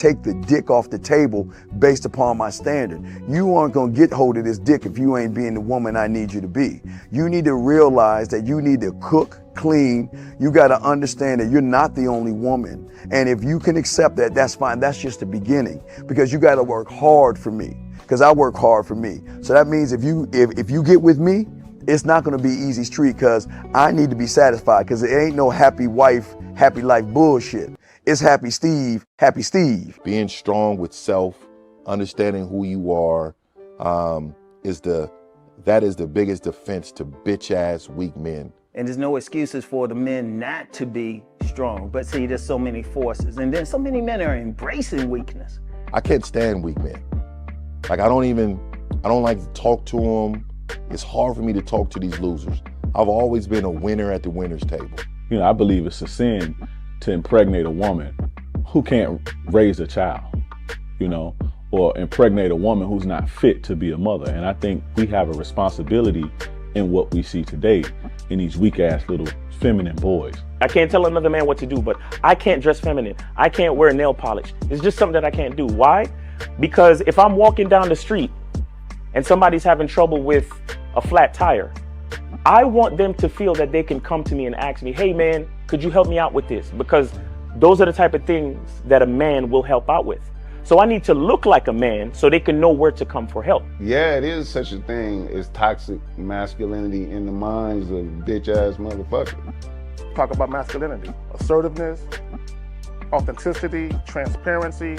take the dick off the table based upon my standard. You aren't gonna get hold of this dick if you ain't being the woman I need you to be. You need to realize that you need to cook, clean. You gotta understand that you're not the only woman. And if you can accept that, that's fine. That's just the beginning, because you gotta work hard for me, because I work hard for me. So that means if you get with me, it's not gonna be easy street, because I need to be satisfied, because it ain't no happy wife, happy life bullshit. It's happy Steve, happy Steve. Being strong with self, understanding who you are, that is the biggest defense to bitch ass weak men. And there's no excuses for the men not to be strong. But see, there's so many forces, and then so many men are embracing weakness. I can't stand weak men. Like I don't like to talk to them. It's hard for me to talk to these losers. I've always been a winner at the winner's table. You know, I believe it's a sin to impregnate a woman who can't raise a child, you know, or impregnate a woman who's not fit to be a mother. And I think we have a responsibility in what we see today in these weak ass little feminine boys. I can't tell another man what to do, but I can't dress feminine. I can't wear nail polish. It's just something that I can't do. Why? Because if I'm walking down the street and somebody's having trouble with a flat tire, I want them to feel that they can come to me and ask me, hey man, could you help me out with this? Because those are the type of things that a man will help out with. So I need to look like a man so they can know where to come for help. Yeah, it is such a thing as toxic masculinity in the minds of bitch ass motherfuckers. Talk about masculinity, assertiveness, authenticity, transparency.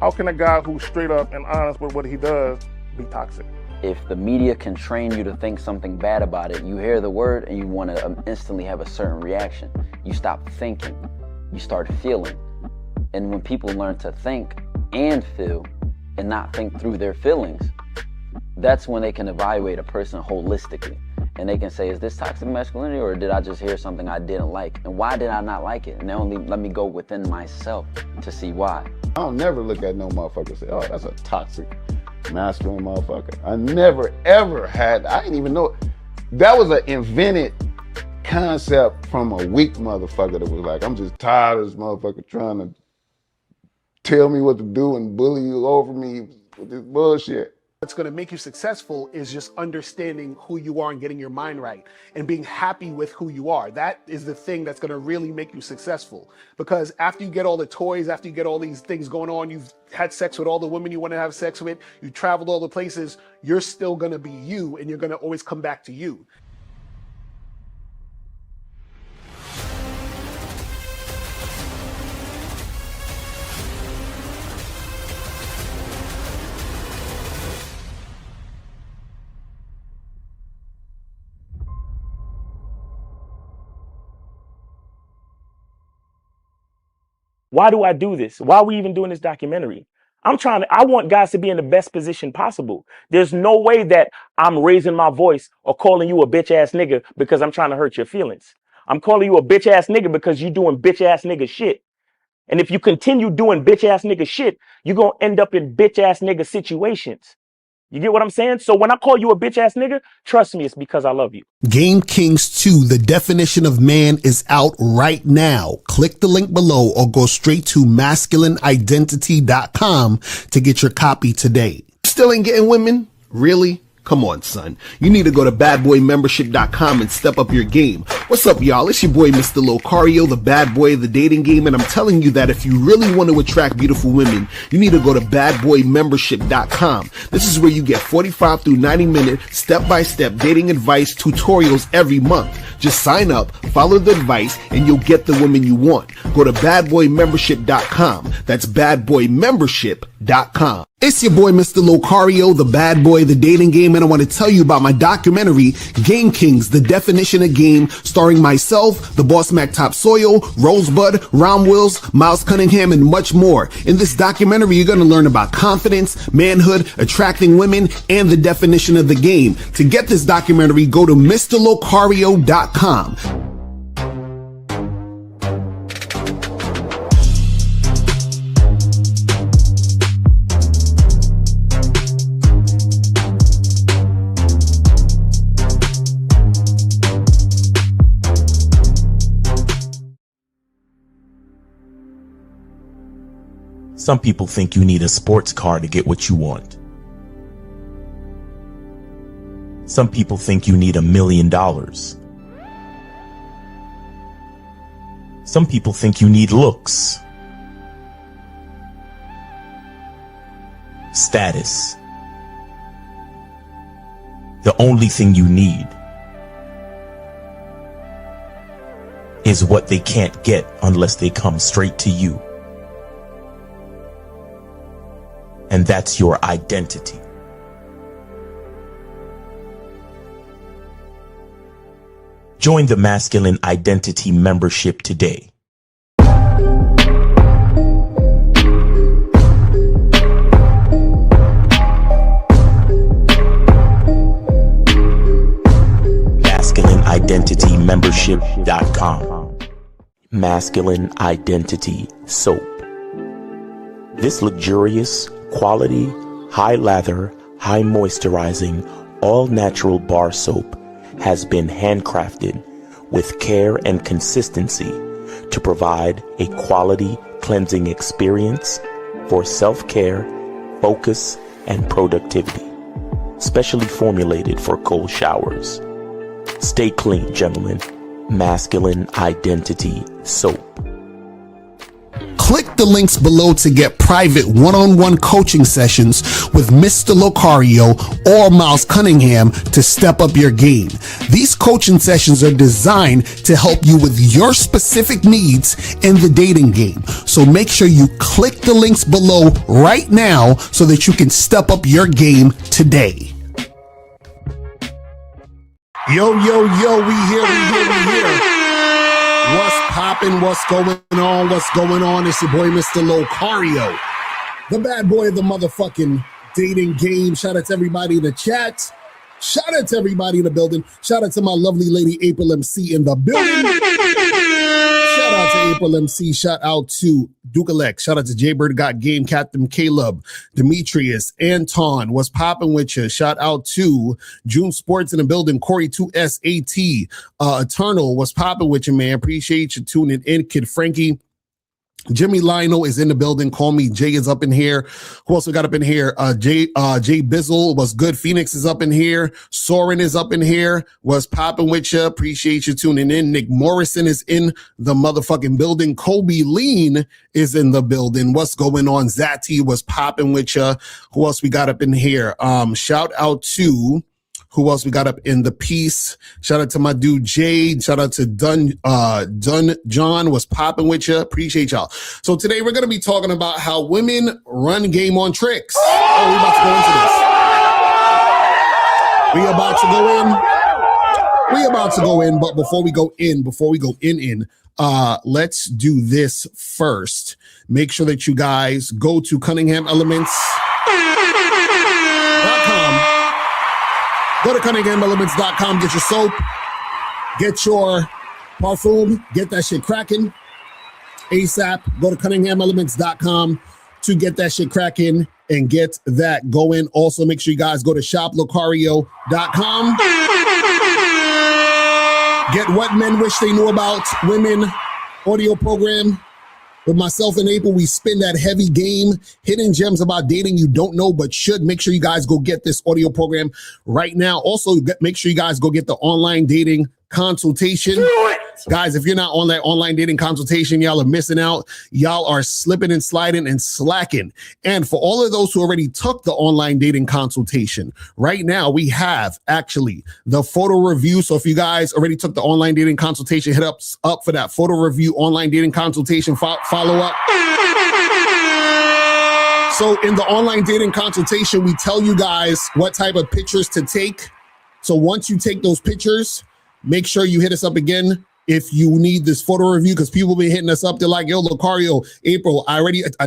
How can a guy who's straight up and honest with what he does be toxic? If the media can train you to think something bad about it, you hear the word and you want to instantly have a certain reaction. You stop thinking, you start feeling. And when people learn to think and feel and not think through their feelings, that's when they can evaluate a person holistically. And they can say, is this toxic masculinity, or did I just hear something I didn't like? And why did I not like it? And they only let me go within myself to see why. I don't never look at no motherfucker and say, oh, that's a toxic masculine motherfucker. I never ever had, I didn't even know. That was an invented concept from a weak motherfucker that was like, I'm just tired of this motherfucker trying to tell me what to do and bully you over me with this bullshit. What's going to make you successful is just understanding who you are and getting your mind right and being happy with who you are. That is the thing that's going to really make you successful. Because after you get all the toys, after you get all these things going on, you've had sex with all the women you want to have sex with, you traveled all the places, you're still going to be you, and you're going to always come back to you. Why do I do this? Why are we even doing this documentary? I want guys to be in the best position possible. There's no way that I'm raising my voice or calling you a bitch ass nigga because I'm trying to hurt your feelings. I'm calling you a bitch ass nigga because you're doing bitch ass nigga shit. And if you continue doing bitch ass nigga shit, you're going to end up in bitch ass nigga situations. You get what I'm saying? So when I call you a bitch ass nigga, trust me, it's because I love you. Game Kings 2, the definition of man, is out right now. Click the link below or go straight to masculineidentity.com to get your copy today. Still ain't getting women? Really? Come on, son. You need to go to badboymembership.com and step up your game. What's up, y'all? It's your boy, Mr. Locario, the bad boy of the dating game, and I'm telling you that if you really want to attract beautiful women, you need to go to badboymembership.com. This is where you get 45 through 90-minute step-by-step dating advice tutorials every month. Just sign up, follow the advice, and you'll get the women you want. Go to badboymembership.com. That's badboymembership.com. It's your boy, Mr. Locario, the bad boy of the dating game, and I want to tell you about my documentary, Game Kings, the definition of game, starring myself, the Boss Mac Topsoil, Rosebud, Ron Wills, Miles Cunningham, and much more. In this documentary, you're going to learn about confidence, manhood, attracting women, and the definition of the game. To get this documentary, go to MrLocario.com. Some people think you need a sports car to get what you want. Some people think you need $1 million. Some people think you need looks, status. The only thing you need is what they can't get unless they come straight to you. And that's your identity. Join the Masculine Identity membership today. MasculineIdentityMembership.com. Masculine Identity Soap. This luxurious, quality, high lather, high moisturizing, all natural bar soap has been handcrafted with care and consistency to provide a quality cleansing experience for self-care, focus, and productivity. Specially formulated for cold showers. Stay clean, gentlemen. Masculine Identity Soap. Click the links below to get private one-on-one coaching sessions with Mr. Locario or Miles Cunningham to step up your game. These coaching sessions are designed to help you with your specific needs in the dating game. So make sure you click the links below right now so that you can step up your game today. Yo, yo, yo, we here. What's poppin'? What's going on? It's your boy, Mr. Locario, the bad boy of the motherfucking dating game. Shout out to everybody in the chat. Shout out to everybody in the building. Shout out to my lovely lady, April MC in the building. Shout out to April MC. Shout out to Dukalek. Shout out to Jaybird Got Game, Captain Caleb, Demetrius, Anton. What's poppin' with you? Shout out to June Sports in the building, Corey 2SAT, Eternal. What's poppin' with you, man? Appreciate you tuning in. Kid Frankie. Jimmy Lionel is in the building. Call me. Jay is up in here. Who else we got up in here? Jay Bizzle was good. Phoenix is up in here. Soren is up in here. What's popping with you? Appreciate you tuning in. Nick Morrison is in the motherfucking building. Kobe Lean is in the building. What's going on? Zati was popping with you. Who else we got up in here? Shout out to who else we got up in the piece? Shout out to my dude Jade. Shout out to Dun John was popping with you. Appreciate y'all. So today we're going to be talking about how women run game on tricks. Oh, we about to go in. But before we go in, let's do this first. Make sure that you guys go to CunninghamElements.com. Go to CunninghamElements.com, get your soap, get your parfum, get that shit cracking ASAP. Go to CunninghamElements.com to get that shit cracking and get that going. Also, make sure you guys go to shoplocario.com. Get What Men Wish They Knew About Women audio program. With myself and April, we spin that heavy game, hidden gems about dating you don't know but should. Make sure you guys go get this audio program right now. Also, make sure you guys go get the online dating consultation. Guys, if you're not on that online dating consultation, y'all are missing out. Y'all are slipping and sliding and slacking. And for all of those who already took the online dating consultation, right now we have actually the photo review. So if you guys already took the online dating consultation, hit up for that photo review online dating consultation follow up. So in the online dating consultation, we tell you guys what type of pictures to take. So once you take those pictures, make sure you hit us up again if you need this photo review, because people be hitting us up. They're like, yo, Locario, April, I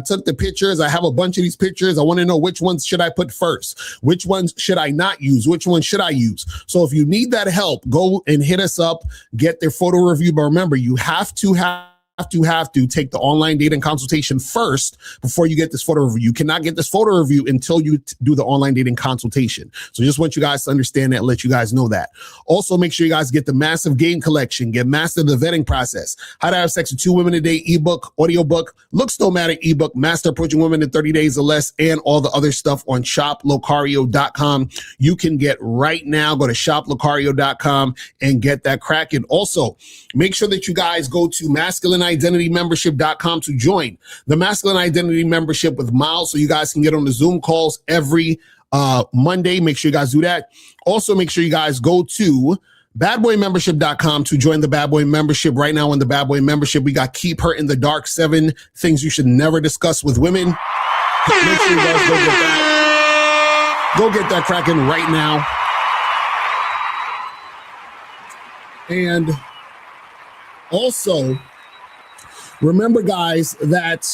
took the pictures. I have a bunch of these pictures. I want to know which ones should I put first? Which ones should I not use? Which ones should I use? So if you need that help, go and hit us up, get their photo review. But remember, you have to have have to take the online dating consultation first before you get this photo review. You cannot get this photo review until you do the online dating consultation. So just want you guys to understand that, let you guys know that. Also, make sure you guys get the massive game collection, get master the vetting process, how to have sex with 2 women a day ebook, audiobook, looks don't matter ebook, master approaching women in 30 days or less, and all the other stuff on shoplocario.com. You can get right now. Go to shoplocario.com and get that cracking. Also, make sure that you guys go to masculineidentitymembership.com to join the Masculine Identity Membership with Miles, so you guys can get on the Zoom calls every Monday. Make sure you guys do that. Also, make sure you guys go to badboymembership.com to join the Bad Boy Membership. Right now in the Bad Boy Membership, we got Keep Her in the Dark, 7 things you should never discuss with women. Make sure you guys go get that. Go get that cracking right now. And also, remember, guys, that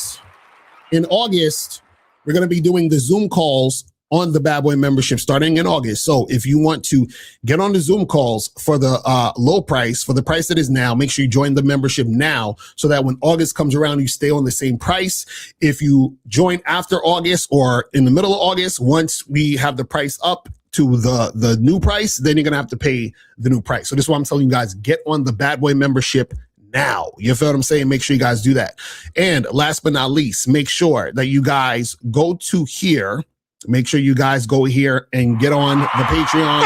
in August, we're going to be doing the Zoom calls on the Bad Boy Membership starting in August. So if you want to get on the Zoom calls for the low price, for the price that is now, make sure you join the membership now so that when August comes around, you stay on the same price. If you join after August or in the middle of August, once we have the price up to the new price, then you're going to have to pay the new price. So this is why I'm telling you guys, get on the Bad Boy Membership now. You feel what I'm saying? Make sure you guys do that. And last but not least, make sure that you guys go to here. Make sure you guys go here and get on the Patreon.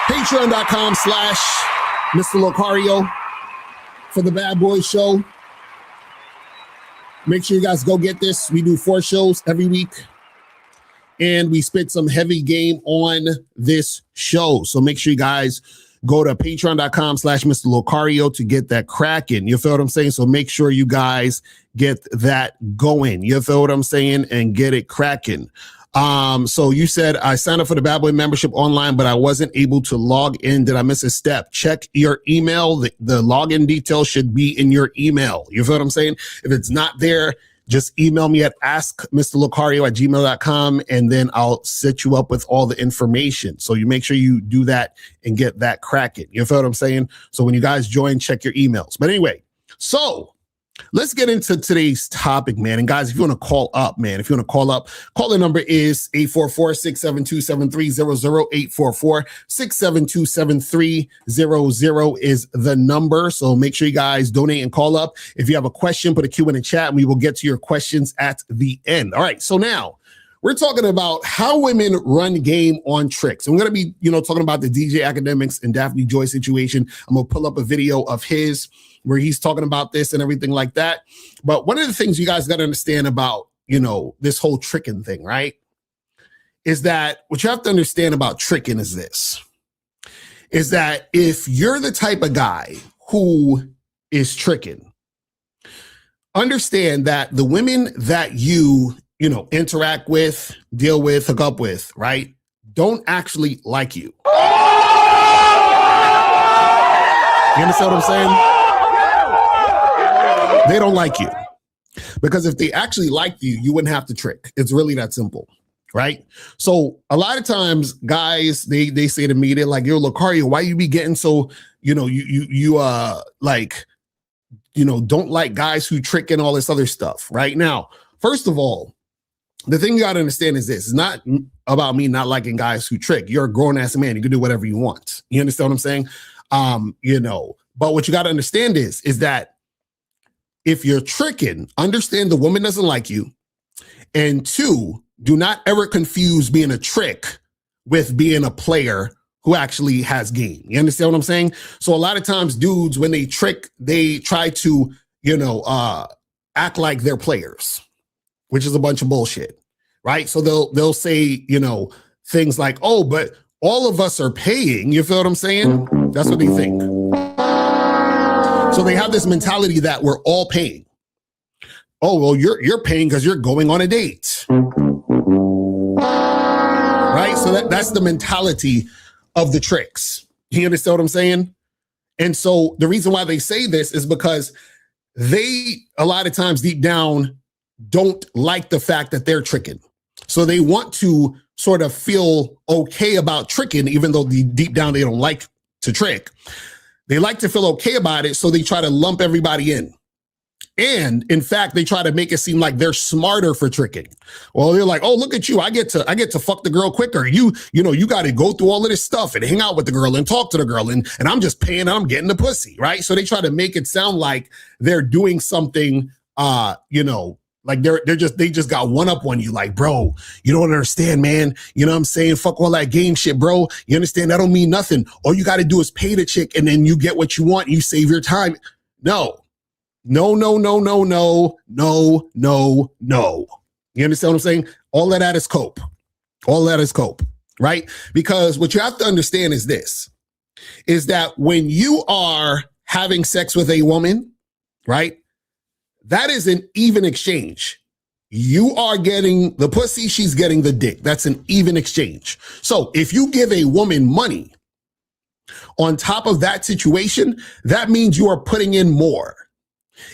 Patreon.com/Mr. Locario for the Bad Boy Show. Make sure you guys go get this. We do 4 shows every week, and we spit some heavy game on this show. So make sure you guys go to patreon.com/Mr. Locario to get that cracking. You feel what I'm saying? So make sure you guys get that going. You feel what I'm saying? And get it cracking. So you said I signed up for the Bad Boy Membership online, but I wasn't able to log in. Did I miss a step? Check your email. The login details should be in your email. You feel what I'm saying? If it's not there, just email me at askmrlocario@gmail.com, and then I'll set you up with all the information. So you make sure you do that and get that cracking. You feel what I'm saying? So when you guys join, check your emails. But anyway, so let's get into today's topic, man. And guys, if you want to call up, man, if you want to call up, call the number is 844-672-7300, 844-672-7300 is the number. So make sure you guys donate and call up. If you have a question, put a Q in the chat and we will get to your questions at the end. All right. So now we're talking about how women run game on tricks. And we're going to be, talking about the DJ Akademiks and Daphne Joy situation. I'm going to pull up a video of his where he's talking about this and everything like that. But one of the things you guys got to understand about, this whole tricking thing, right? Is that what you have to understand about tricking is this, is that if you're the type of guy who is tricking, understand that the women that you interact with, deal with, hook up with, right, don't actually like you. You understand what I'm saying? They don't like you. Because if they actually liked you, you wouldn't have to trick. It's really that simple, right? So a lot of times guys, they say to me, they're like, yo, Locario, why you be getting so, don't like guys who trick and all this other stuff, right? Now, first of all, the thing you got to understand is this. It's not about me not liking guys who trick. You're a grown-ass man. You can do whatever you want. You understand what I'm saying? But what you got to understand is that if you're tricking, understand the woman doesn't like you. And 2, do not ever confuse being a trick with being a player who actually has game. You understand what I'm saying? So a lot of times dudes, when they trick, they try to, act like they're players, which is a bunch of bullshit, right? So they'll say, things like, oh, but all of us are paying. You feel what I'm saying? That's what they think. So they have this mentality that we're all paying. Oh, well, you're paying because you're going on a date. Right? So that's the mentality of the tricks. You understand what I'm saying? And so the reason why they say this is because they, a lot of times deep down, don't like the fact that they're tricking. So they want to sort of feel okay about tricking, even though deep down they don't like to trick. They like to feel okay about it, so they try to lump everybody in. And in fact, they try to make it seem like they're smarter for tricking. Well, they're like, oh, look at you. I get to fuck the girl quicker. You got to go through all of this stuff and hang out with the girl and talk to the girl. And I'm just paying and I'm getting the pussy, right? So they try to make it sound like they're doing something, like they just got one up on you. Like, bro, you don't understand, man. You know what I'm saying? Fuck all that game shit, bro. You understand? That don't mean nothing. All you got to do is pay the chick and then you get what you want. And you save your time. No. No. You understand what I'm saying? All of that is cope. All of that is cope, right? Because what you have to understand is this, is that when you are having sex with a woman, right, that is an even exchange. You are getting the pussy, she's getting the dick. That's an even exchange. So if you give a woman money on top of that situation, that means you are putting in more.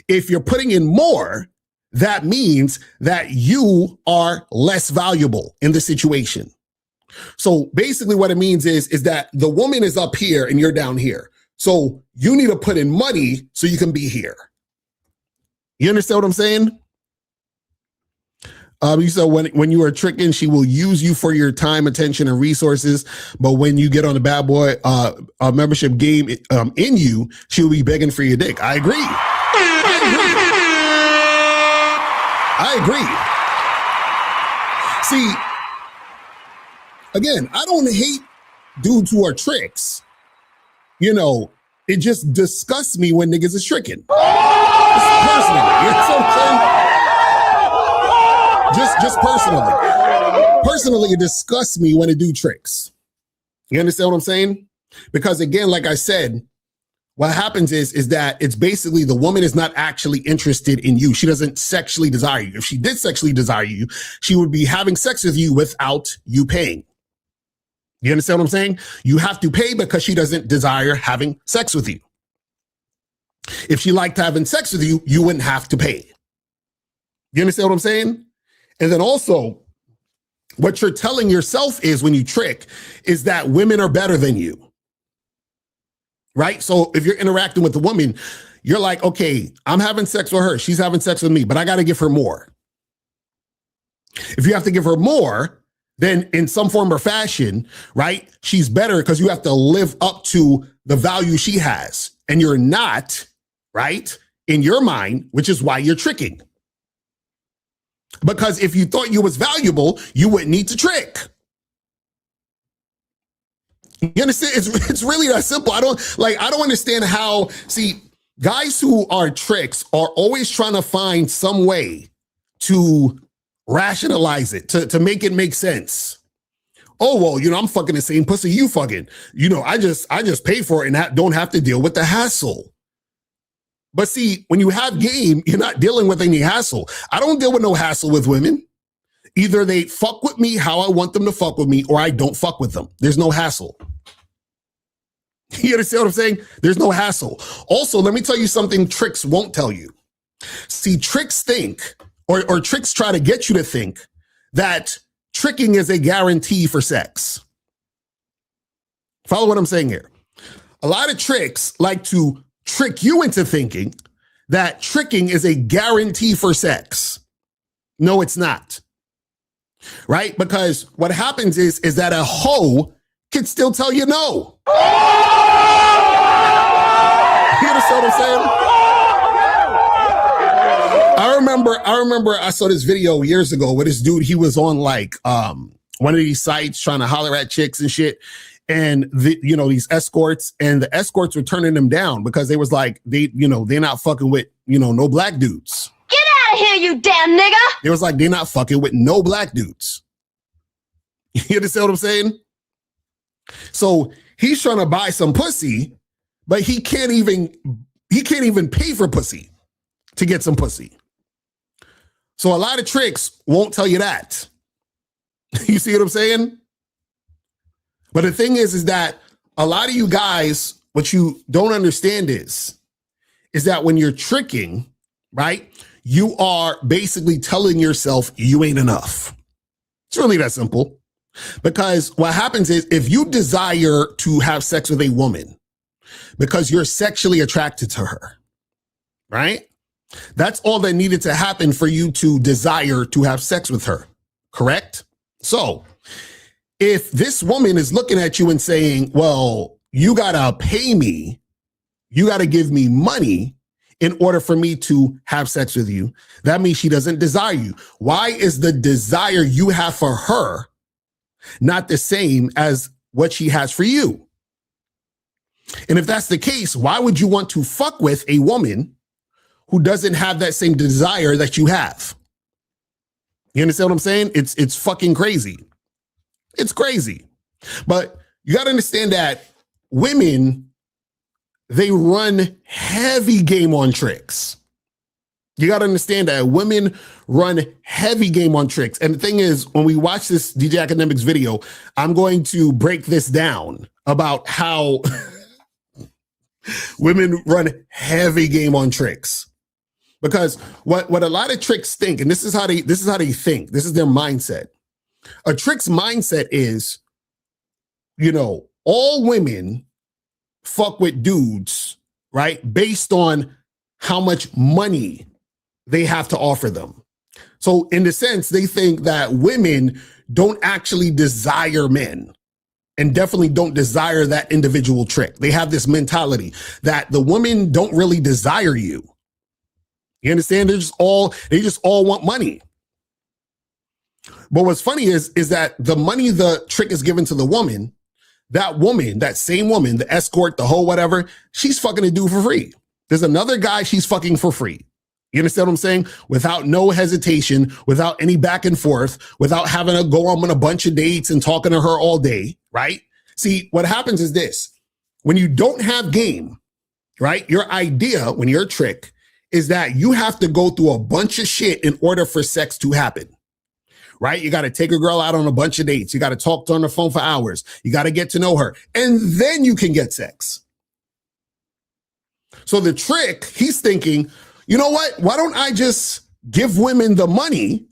If you're putting in more, that means that you are less valuable in the situation. So basically what it means is that the woman is up here and you're down here. So you need to put in money so you can be here. You understand what I'm saying? You said when you are tricking, she will use you for your time, attention, and resources. But when you get on the bad boy membership game in you, she will be begging for your dick. I agree. I agree. See, again, I don't hate dudes who are tricks. It just disgusts me when niggas is tricking. Personally, you know what I'm saying? Just personally. Personally, it disgusts me when a dude tricks. You understand what I'm saying? Because again, like I said, what happens is that it's basically the woman is not actually interested in you. She doesn't sexually desire you. If she did sexually desire you, she would be having sex with you without you paying. You understand what I'm saying? You have to pay because she doesn't desire having sex with you. If she liked having sex with you, you wouldn't have to pay. You understand what I'm saying? And then also, what you're telling yourself is when you trick is that women are better than you. Right? So if you're interacting with the woman, you're like, okay, I'm having sex with her. She's having sex with me, but I got to give her more. If you have to give her more, then in some form or fashion, right, she's better because you have to live up to the value she has. And you're not, right, in your mind, which is why you're tricking. Because if you thought you was valuable, you wouldn't need to trick. You understand? It's really that simple. I don't understand how, guys who are tricks are always trying to find some way to rationalize it, to make it make sense. Oh, well, I'm fucking the same pussy you fucking. I just pay for it and don't have to deal with the hassle. But see, when you have game, you're not dealing with any hassle. I don't deal with no hassle with women. Either they fuck with me how I want them to fuck with me, or I don't fuck with them. There's no hassle. You understand what I'm saying? There's no hassle. Also, let me tell you something tricks won't tell you. See, tricks think, or tricks try to get you to think that tricking is a guarantee for sex. Follow what I'm saying here. A lot of tricks like to trick you into thinking that tricking is a guarantee for sex. No, it's not. Right? Because what happens is that a hoe can still tell you no. You understand what I'm saying? I remember I saw this video years ago with this dude. He was on like one of these sites trying to holler at chicks and shit. And these escorts, and the escorts were turning them down because they was like, they're not fucking with, no black dudes. Get out of here, you damn nigga! It was like, they're not fucking with no black dudes. You understand what I'm saying? So he's trying to buy some pussy, but he can't even pay for pussy to get some pussy. So a lot of tricks won't tell you that. You see what I'm saying? But the thing is that a lot of you guys, what you don't understand is that when you're tricking, right, you are basically telling yourself you ain't enough. It's really that simple. Because what happens is if you desire to have sex with a woman, because you're sexually attracted to her, right? That's all that needed to happen for you to desire to have sex with her, correct? So if this woman is looking at you and saying, well, you gotta pay me, you gotta give me money in order for me to have sex with you, that means she doesn't desire you. Why is the desire you have for her not the same as what she has for you? And if that's the case, why would you want to fuck with a woman who doesn't have that same desire that you have? You understand what I'm saying? It's fucking crazy. It's crazy. But you got to understand that women, they run heavy game on tricks. You got to understand that women run heavy game on tricks. And the thing is, when we watch this DJ Akademiks video, I'm going to break this down about how women run heavy game on tricks. Because what a lot of tricks think, and this is how they think, this is their mindset. A trick's mindset is, you know, all women fuck with dudes, right? Based on how much money they have to offer them. So in the sense, they think that women don't actually desire men and definitely don't desire that individual trick. They have this mentality that the women don't really desire you. You understand? They just all want money. But what's funny is that the money the trick is given to the woman, that same woman, the escort, the hoe, whatever, she's fucking a dude for free. There's another guy she's fucking for free. You understand what I'm saying? Without no hesitation, without any back and forth, without having to go on a bunch of dates and talking to her all day, right? See, what happens is this. When you don't have game, right? Your idea, when you're a trick, is that you have to go through a bunch of shit in order for sex to happen, right? You got to take a girl out on a bunch of dates. You got to talk to her on the phone for hours. You got to get to know her. And then you can get sex. So the trick, he's thinking, you know what? Why don't I just give women the money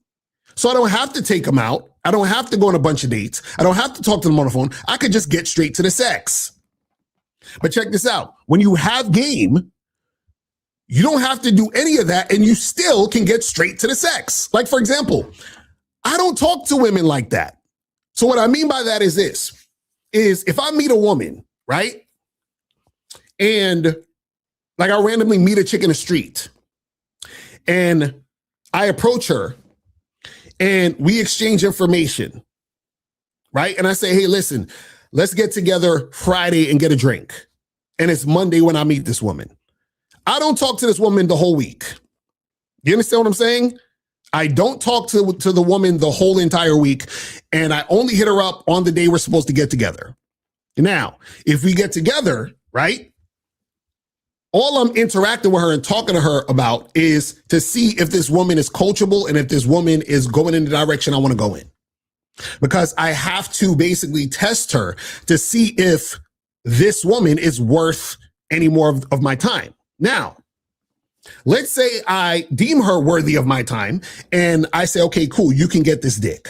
so I don't have to take them out? I don't have to go on a bunch of dates. I don't have to talk to them on the phone. I could just get straight to the sex. But check this out. When you have game, you don't have to do any of that and you still can get straight to the sex. Like, for example, I don't talk to women like that. So what I mean by that is this, is if I meet a woman, right? And like I randomly meet a chick in the street and I approach her and we exchange information, right? And I say, hey, listen, let's get together Friday and get a drink. And it's Monday when I meet this woman. I don't talk to this woman the whole week. You understand what I'm saying? I don't talk to the woman the whole entire week, and I only hit her up on the day we're supposed to get together. Now, if we get together, right, all I'm interacting with her and talking to her about is to see if this woman is coachable and if this woman is going in the direction I want to go in. Because I have to basically test her to see if this woman is worth any more of my time. Now, let's say I deem her worthy of my time and I say, okay, cool, you can get this dick,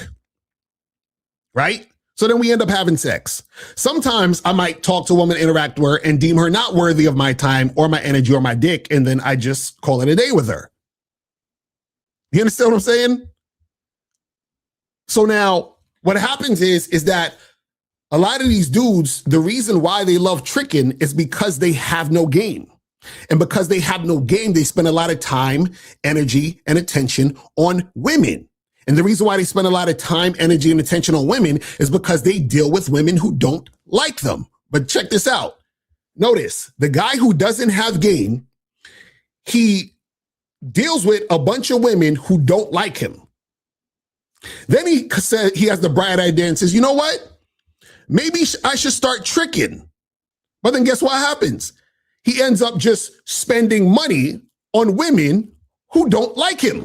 right? So then we end up having sex. Sometimes I might talk to a woman, interact with her and deem her not worthy of my time or my energy or my dick. And then I just call it a day with her. You understand what I'm saying? So now what happens is that a lot of these dudes, the reason why they love tricking is because they have no game. And because they have no game, they spend a lot of time, energy, and attention on women. And the reason why they spend a lot of time, energy, and attention on women is because they deal with women who don't like them. But check this out. Notice, the guy who doesn't have game, he deals with a bunch of women who don't like him. Then he said he has the bright idea and says, you know what? Maybe I should start tricking. But then guess what happens? He ends up just spending money on women who don't like him. You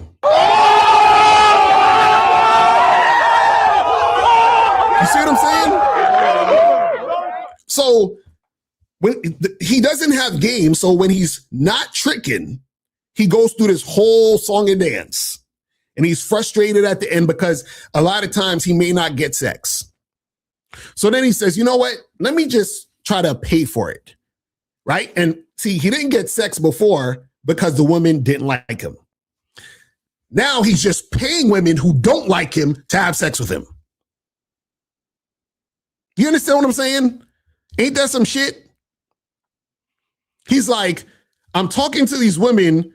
see what I'm saying? So when he doesn't have game, so when he's not tricking, he goes through this whole song and dance. And he's frustrated at the end because a lot of times he may not get sex. So then he says, you know what? Let me just try to pay for it. right? And see, he didn't get sex before because the woman didn't like him. Now he's just paying women who don't like him to have sex with him. You understand what I'm saying? Ain't that some shit? He's like, I'm talking to these women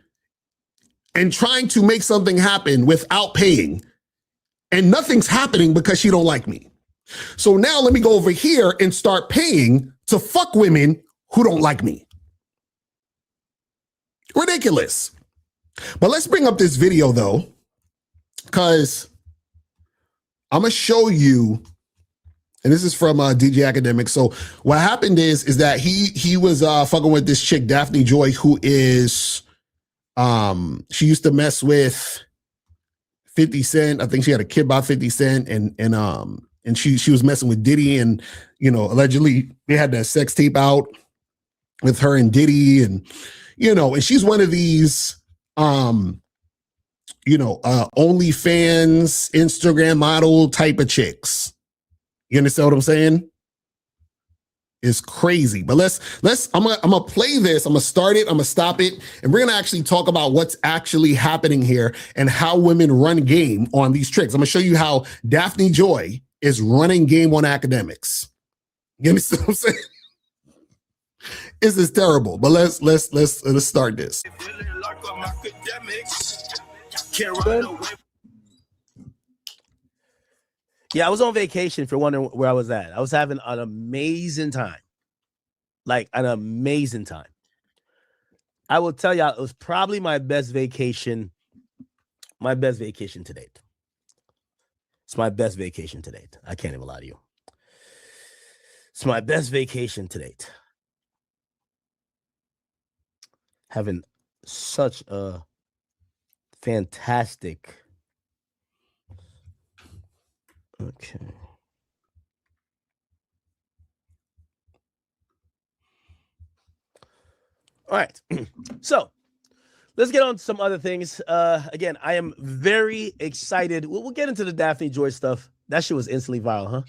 and trying to make something happen without paying, and nothing's happening because she don't like me. So now let me go over here and start paying to fuck women who don't like me. Ridiculous. But let's bring up this video though, because I'm gonna show you, and this is from DJ Akademiks. So what happened is that he was fucking with this chick, Daphne Joy, who is she used to mess with 50 Cent. I think she had a kid by 50 Cent, and she was messing with Diddy, and allegedly they had that sex tape out with her and Diddy, and and she's one of these OnlyFans Instagram model type of chicks. You understand what I'm saying? It's crazy. But I'm gonna play this. I'm gonna start it. I'm gonna stop it, and we're gonna actually talk about what's actually happening here and how women run game on these tricks. I'm gonna show you how Daphne Joy is running game on Akademiks. You understand what I'm saying? This is terrible. But let's start this. Yeah, I was on vacation, if you're wondering where I was at. I was having an amazing time. Like an amazing time. I will tell you, it was probably my best vacation to date. It's my best vacation to date. I can't even lie to you. It's my best vacation to date. Having such a fantastic. Okay. All right. So let's get on to some other things. Again, I am very excited. We'll get into the Daphne Joy stuff. That shit was instantly viral,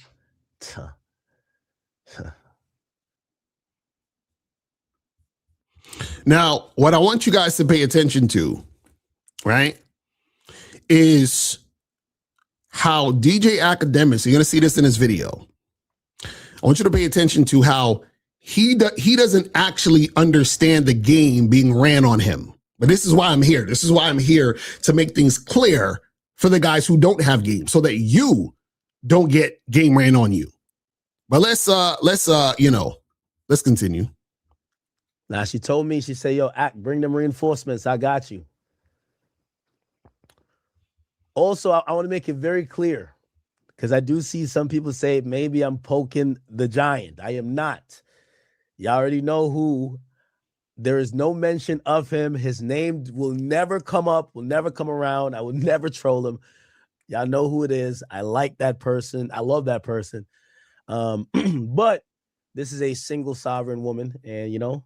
huh? Now, what I want you guys to pay attention to, right, is how DJ Akademiks, you're going to see this in his video. I want you to pay attention to how he doesn't actually understand the game being ran on him. But this is why I'm here. This is why I'm here to make things clear for the guys who don't have game, so that you don't get game ran on you. But let's continue. Now, she told me, she said, yo, bring them reinforcements. I got you. Also, I want to make it very clear, because I do see some people say maybe I'm poking the giant. I am not. Y'all already know who. There is no mention of him. His name will never come up, will never come around. I will never troll him. Y'all know who it is. I like that person. I love that person. But this is a single sovereign woman. And,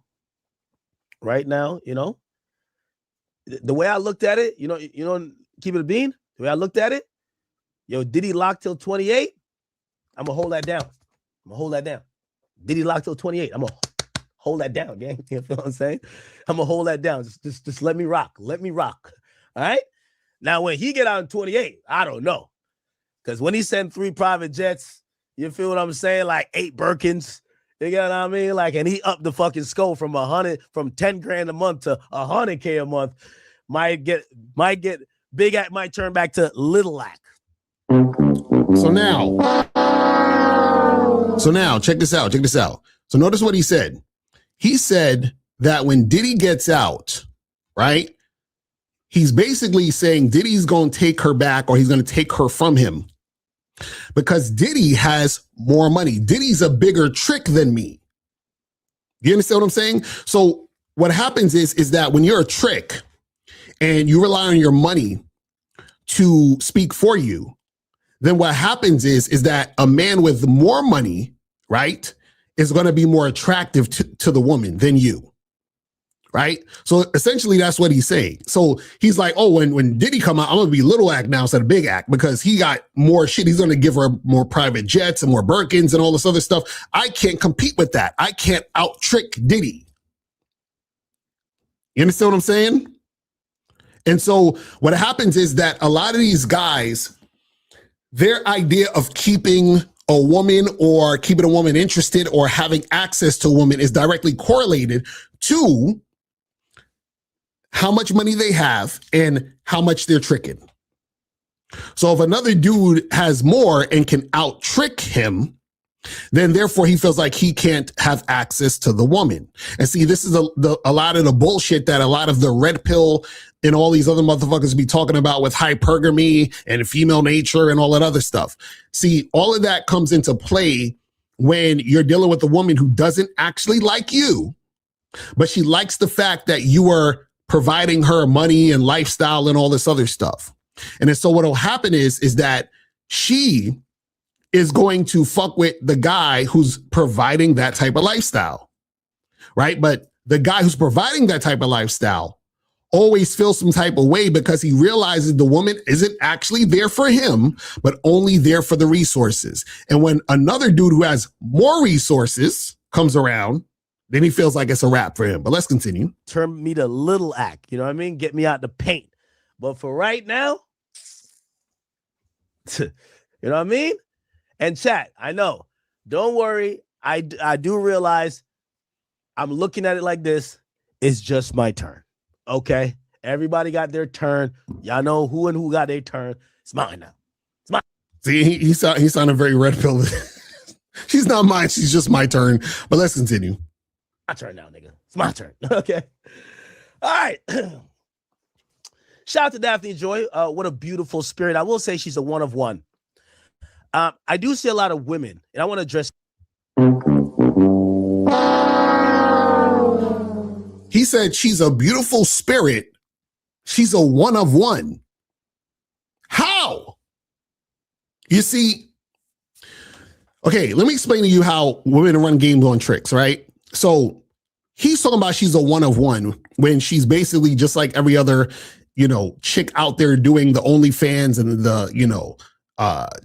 right now, the way I looked at it, keep it a bean. The way I looked at it, Diddy locked till 28. I'm going to hold that down. Diddy locked till 28. I'm going to hold that down, gang. You feel what I'm saying? I'm going to hold that down. Just let me rock. Let me rock. All right? Now, when he get out in 28, I don't know. Because when he sent 3 private jets, you feel what I'm saying? Like 8 Birkins. You get what I mean? Like, and he upped the fucking scope from 10 grand a month to $100K a month. Might get Big Act might turn back to Little Act. So now, check this out. So notice what he said. He said that when Diddy gets out, right, he's basically saying Diddy's going to take her back, or he's going to take her from him, because Diddy has more money. Diddy's a bigger trick than me. You understand what I'm saying? So what happens is that when you're a trick and you rely on your money to speak for you, then what happens is that a man with more money, right, is going to be more attractive to the woman than you, right? So essentially that's what he's saying. So he's like, oh, when Diddy come out, I'm going to be Little Act now instead of Big Act, because he got more shit. He's going to give her more private jets and more Birkins and all this other stuff. I can't compete with that. I can't out trick Diddy. You understand what I'm saying? And so what happens is that a lot of these guys, their idea of keeping a woman or keeping a woman interested or having access to a woman is directly correlated to how much money they have and how much they're tricking. So if another dude has more and can out trick him, then therefore he feels like he can't have access to the woman. And see, this is a lot of the bullshit that a lot of the red pill and all these other motherfuckers be talking about with hypergamy and female nature and all that other stuff. See, all of that comes into play when you're dealing with a woman who doesn't actually like you, but she likes the fact that you are providing her money and lifestyle and all this other stuff. And then so what'll happen is that she is going to fuck with the guy who's providing that type of lifestyle, right? But the guy who's providing that type of lifestyle always feels some type of way because he realizes the woman isn't actually there for him, but only there for the resources. And when another dude who has more resources comes around, then he feels like it's a wrap for him. But let's continue. Turn me to little act, you know what I mean? Get me out the paint. But for right now, you know what I mean? And chat, I know. Don't worry. I do realize I'm looking at it like this. It's just my turn. Okay? Everybody got their turn. Y'all know who and who got their turn. It's mine now. It's mine. See, he sounded very red pill. She's not mine. She's just my turn. But let's continue. My turn now, nigga. It's my turn. Okay. All right. Shout out to Daphne Joy. What a beautiful spirit. I will say she's a one of one. I do see a lot of women, and I want to address. He said she's a beautiful spirit. She's a one of one. How? You see, okay, let me explain to you how women run games on tricks, right? So he's talking about she's a one of one when she's basically just like every other, chick out there doing the OnlyFans and the,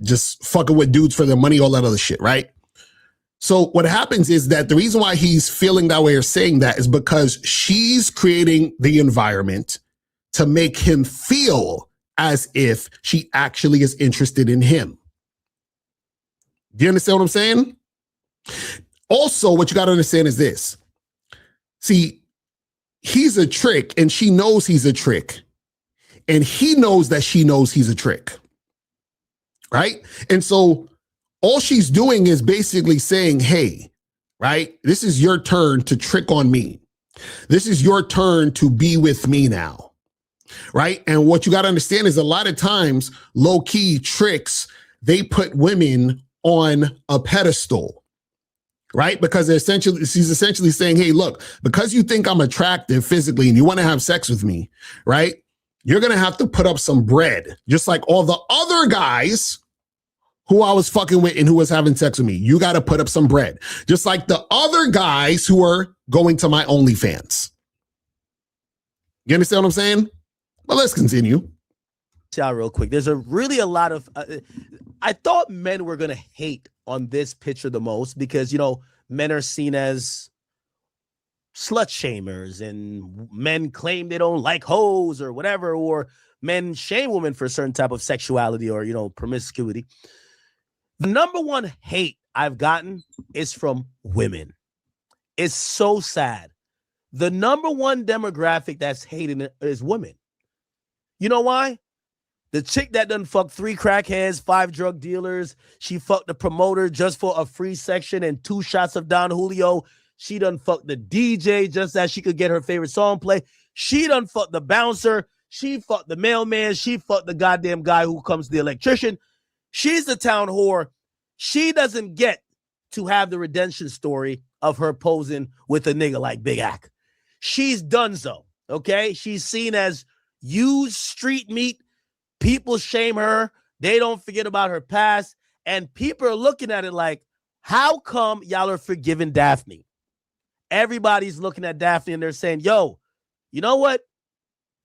just fucking with dudes for their money, all that other shit, right? So what happens is that the reason why he's feeling that way or saying that is because she's creating the environment to make him feel as if she actually is interested in him. Do you understand what I'm saying? Also, what you got to understand is this. See, he's a trick and she knows he's a trick. And he knows that she knows he's a trick. Right? And so all she's doing is basically saying, hey, right? This is your turn to trick on me. This is your turn to be with me now. Right? And what you got to understand is a lot of times low-key tricks, they put women on a pedestal. Right? Because she's essentially saying, hey, look, because you think I'm attractive physically and you want to have sex with me, right? You're going to have to put up some bread, just like all the other guys who I was fucking with and who was having sex with me. You got to put up some bread, just like the other guys who are going to my OnlyFans. You understand what I'm saying? But let's continue. Out real quick. There's really a lot of, I thought men were going to hate on this picture the most because, men are seen as slut shamers and men claim they don't like hoes or whatever, or men shame women for a certain type of sexuality or, promiscuity. The number one hate I've gotten is from women. It's so sad. The number one demographic that's hated is women. You know why? The chick that done fucked 3 crackheads, 5 drug dealers, she fucked the promoter just for a free section and 2 shots of Don Julio. She done fucked the DJ just as she could get her favorite song play. She done fucked the bouncer. She fucked the mailman. She fucked the goddamn guy who comes to the electrician. She's the town whore. She doesn't get to have the redemption story of her posing with a nigga like Big Ak. She's done so, okay? She's seen as used street meat. People shame her. They don't forget about her past. And people are looking at it like, how come y'all are forgiving Daphne? Everybody's looking at Daphne and they're saying, yo, you know what?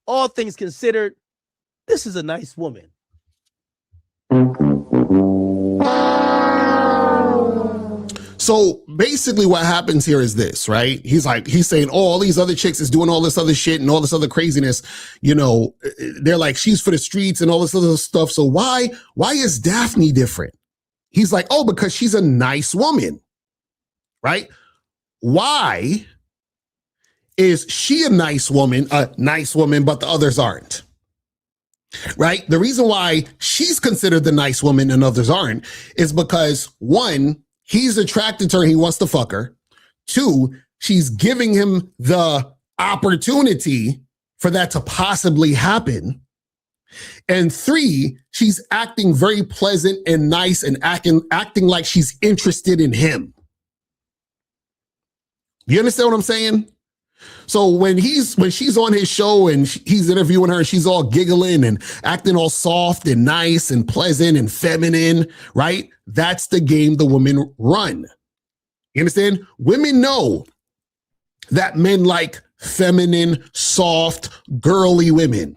All things considered, this is a nice woman. So basically what happens here is this, right? He's saying, oh, all these other chicks is doing all this other shit and all this other craziness. You know, they're like, she's for the streets and all this other stuff. So why is Daphne different? He's like, oh, because she's a nice woman, right? Why is she a nice woman, but the others aren't? Right? The reason why she's considered the nice woman and others aren't is because, one, he's attracted to her, he wants to fuck her. Two, she's giving him the opportunity for that to possibly happen. And three, she's acting very pleasant and nice and acting like she's interested in him. You understand what I'm saying? So when she's on his show and he's interviewing her, she's all giggling and acting all soft and nice and pleasant and feminine, right? That's the game the women run. You understand? Women know that men like feminine, soft, girly women,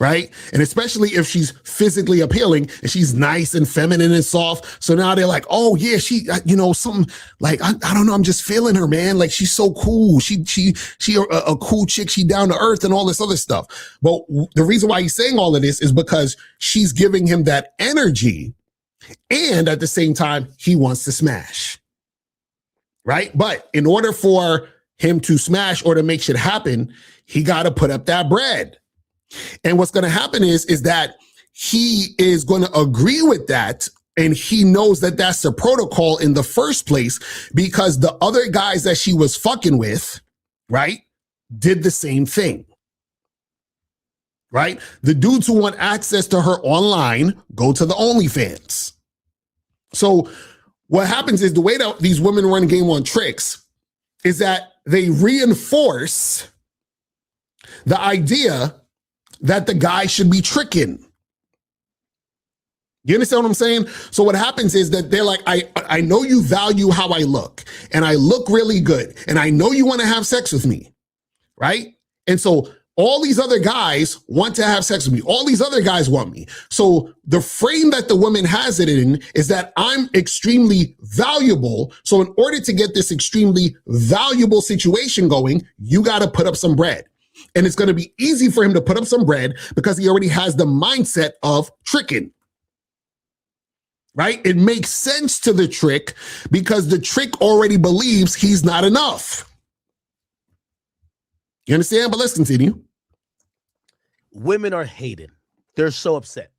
right? And especially if she's physically appealing and she's nice and feminine and soft. So now they're like, oh yeah, she, you know, something like, I don't know, I'm just feeling her, man. Like she's so cool. She a cool chick. She down to earth and all this other stuff. But the reason why he's saying all of this is because she's giving him that energy. And at the same time, he wants to smash, right? But in order for him to smash or to make shit happen, he got to put up that bread. And what's going to happen is that he is going to agree with that. And he knows that that's the protocol in the first place because the other guys that she was fucking with, right, did the same thing. Right? The dudes who want access to her online go to the OnlyFans. So what happens is the way that these women run game on tricks is that they reinforce the idea that the guy should be tricking. You understand what I'm saying? So what happens is that they're like, I know you value how I look and I look really good and I know you want to have sex with me, right? And so all these other guys want to have sex with me. All these other guys want me. So the frame that the woman has it in is that I'm extremely valuable. So in order to get this extremely valuable situation going, you got to put up some bread. And it's going to be easy for him to put up some bread because he already has the mindset of tricking. Right? It makes sense to the trick because the trick already believes he's not enough. You understand? But let's continue. Women are hated. They're so upset.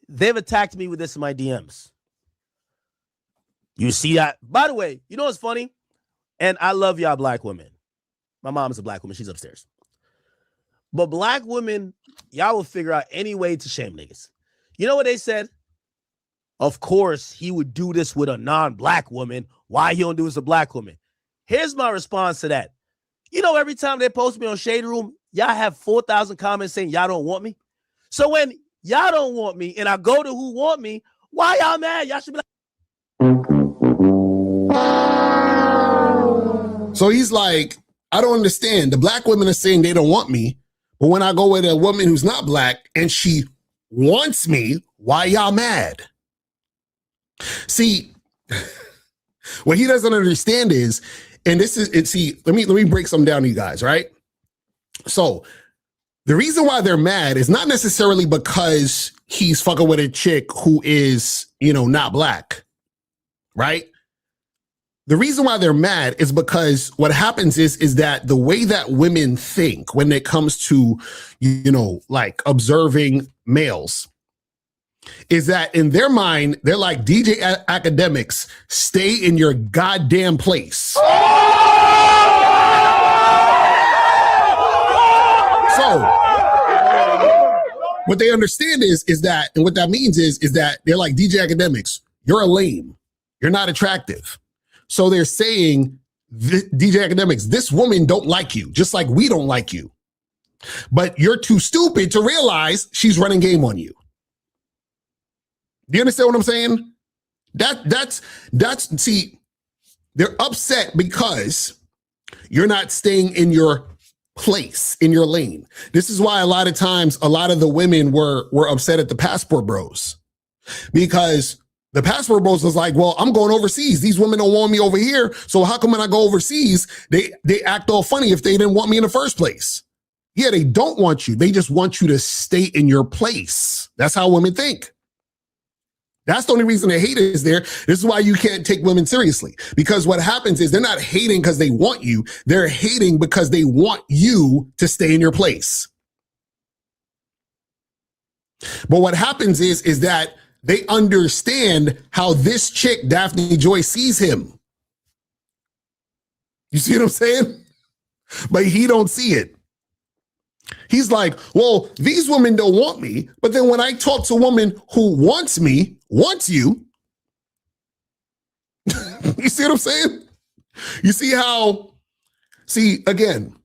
They've attacked me with this in my DMs. You see that? By the way, you know what's funny? And I love y'all black women. My mom is a black woman. She's upstairs. But black women, y'all will figure out any way to shame niggas. You know what they said? Of course, he would do this with a non-black woman. Why he don't do this with a black woman? Here's my response to that. You know, every time they post me on Shade Room, y'all have 4,000 comments saying y'all don't want me. So when y'all don't want me and I go to who want me, why y'all mad? Y'all should be like... So he's like, I don't understand. The black women are saying they don't want me. But when I go with a woman who's not black and she wants me, why y'all mad? See, what he doesn't understand is, and this is, let me break some down to you guys, right? So the reason why they're mad is not necessarily because he's fucking with a chick who is, you know, not black, right? The reason why they're mad is because what happens is that the way that women think when it comes to, you know, like observing males is that in their mind, they're like, DJ Akademiks, stay in your goddamn place. So what they understand is that, and what that means is that they're like, DJ Akademiks, you're a lame. You're not attractive. So they're saying, DJ Akademiks, this woman don't like you, just like we don't like you. But you're too stupid to realize she's running game on you. Do you understand what I'm saying? That's see, they're upset because you're not staying in your place, in your lane. This is why a lot of times, a lot of the women were upset at the passport bros, because The passport bros was like, well, I'm going overseas. These women don't want me over here. So how come when I go overseas, they act all funny if they didn't want me in the first place? Yeah, they don't want you. They just want you to stay in your place. That's how women think. That's the only reason the hate is there. This is why you can't take women seriously. Because what happens is they're not hating because they want you. They're hating because they want you to stay in your place. But what happens is that they understand how this chick, Daphne Joy, sees him. You see what I'm saying? But he don't see it. He's like, well, these women don't want me. But then when I talk to a woman who wants me, wants you, you see what I'm saying? You see how, again,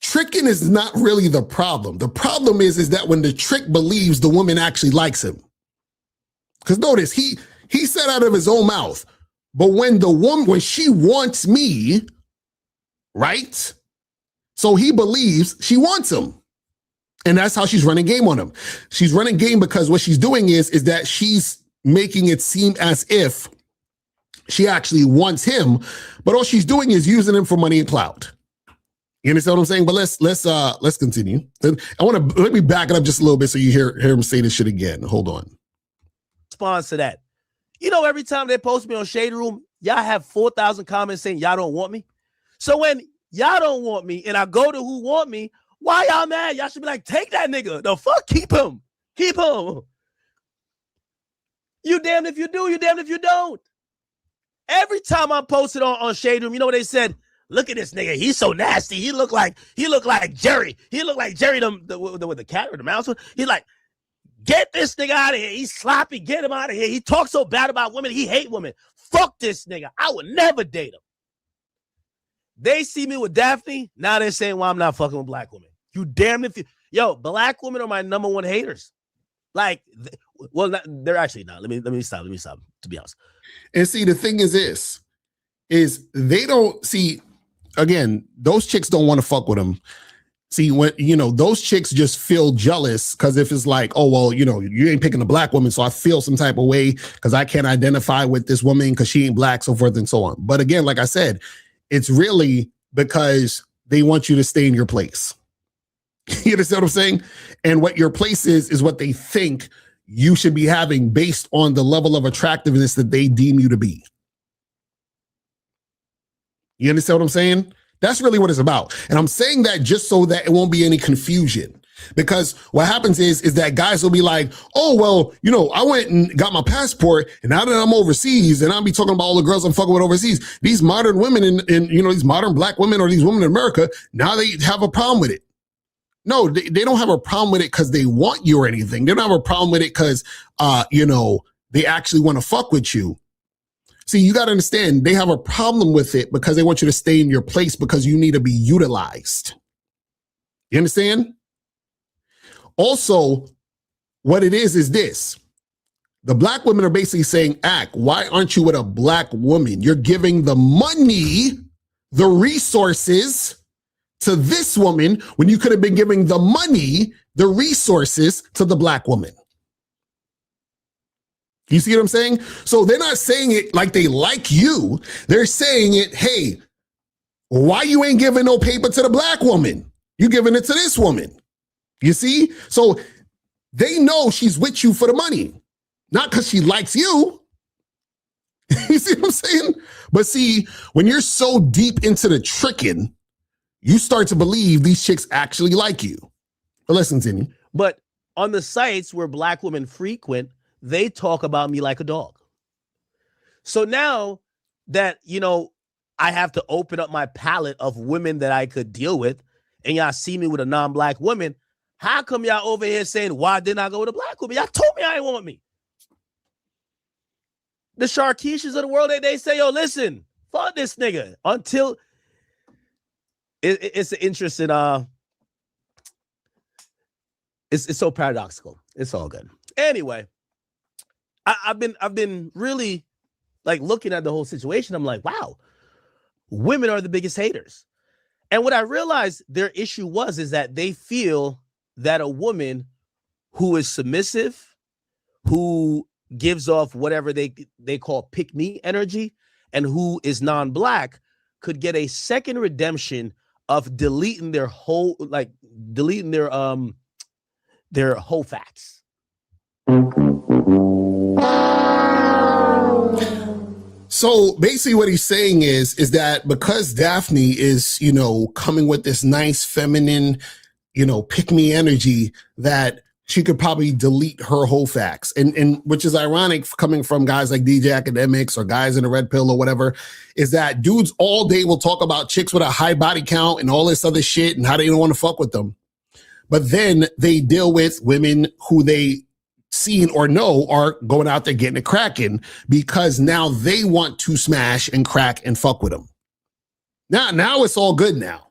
tricking is not really the problem. The problem is that when the trick believes the woman actually likes him. Because notice, he said out of his own mouth, but when she wants me, right? So he believes she wants him. And that's how she's running game on him. She's running game because what she's doing is that she's making it seem as if she actually wants him, but all she's doing is using him for money and clout. You understand what I'm saying? But let's continue. Let me back it up just a little bit so you hear him say this shit again. Hold on. Response to that. You know, every time they post me on Shade Room, y'all have 4,000 comments saying y'all don't want me. So when y'all don't want me and I go to who want me, why y'all mad? Y'all should be like, take that nigga. The fuck? Keep him. Keep him. You damned if you do, you damned if you don't. Every time I posted on Shade Room, you know what they said? Look at this nigga. He's so nasty. He look like Jerry. He look like Jerry with the cat or the mouse. He's like, get this nigga out of here. He's sloppy. Get him out of here. He talks so bad about women. He hate women. Fuck this nigga. I would never date him. They see me with Daphne. Now they're saying, well, I'm not fucking with black women. You damn if you. Yo, black women are my number one haters. Like, well, they're actually not. Let me stop, to be honest. And see, the thing is this, is they don't see, again, those chicks don't want to fuck with them. See, when, those chicks just feel jealous because if it's like, oh, well, you ain't picking a black woman, so I feel some type of way because I can't identify with this woman because she ain't black, so forth and so on. But again, like I said, it's really because they want you to stay in your place. You understand what I'm saying? And what your place is what they think you should be having based on the level of attractiveness that they deem you to be. You understand what I'm saying? That's really what it's about. And I'm saying that just so that it won't be any confusion. Because what happens is that guys will be like, oh, well, I went and got my passport and now that I'm overseas and I'll be talking about all the girls I'm fucking with overseas, these modern women and these modern black women or these women in America, now they have a problem with it. No, they don't have a problem with it because they want you or anything. They don't have a problem with it because, they actually want to fuck with you. See, you got to understand, they have a problem with it because they want you to stay in your place because you need to be utilized. You understand? Also, what it is this. The black women are basically saying, why aren't you with a black woman? You're giving the money, the resources to this woman when you could have been giving the money, the resources to the black woman. You see what I'm saying? So they're not saying it like they like you. They're saying it, hey, why you ain't giving no paper to the black woman? You giving it to this woman. You see? So they know she's with you for the money, not because she likes you. You see what I'm saying? But see, when you're so deep into the tricking, you start to believe these chicks actually like you. But let's continue. But on the sites where black women frequent, they talk about me like a dog. So now that, I have to open up my palette of women that I could deal with, and y'all see me with a non-black woman, how come y'all over here saying, why didn't I go with a black woman? Y'all told me I didn't want me. The Sharkeishas of the world, they say, yo, listen, fuck this nigga. Until it's an interesting, it's so paradoxical. It's all good. Anyway, I've been really like looking at the whole situation. I'm like, wow, women are the biggest haters. And what I realized their issue is that they feel that a woman who is submissive, who gives off whatever they call pick me energy, and who is non-black could get a second redemption of deleting their whole facts. So basically what he's saying is that because Daphne is, you know, coming with this nice feminine, you know, pick me energy, that she could probably delete her whole facts. And which is ironic coming from guys like DJ Akademiks or guys in the Red Pill or whatever, is that dudes all day will talk about chicks with a high body count and all this other shit and how they don't want to fuck with them. But then they deal with women who they seen or know are going out there getting it cracking because now they want to smash and crack and fuck with them. Now it's all good now.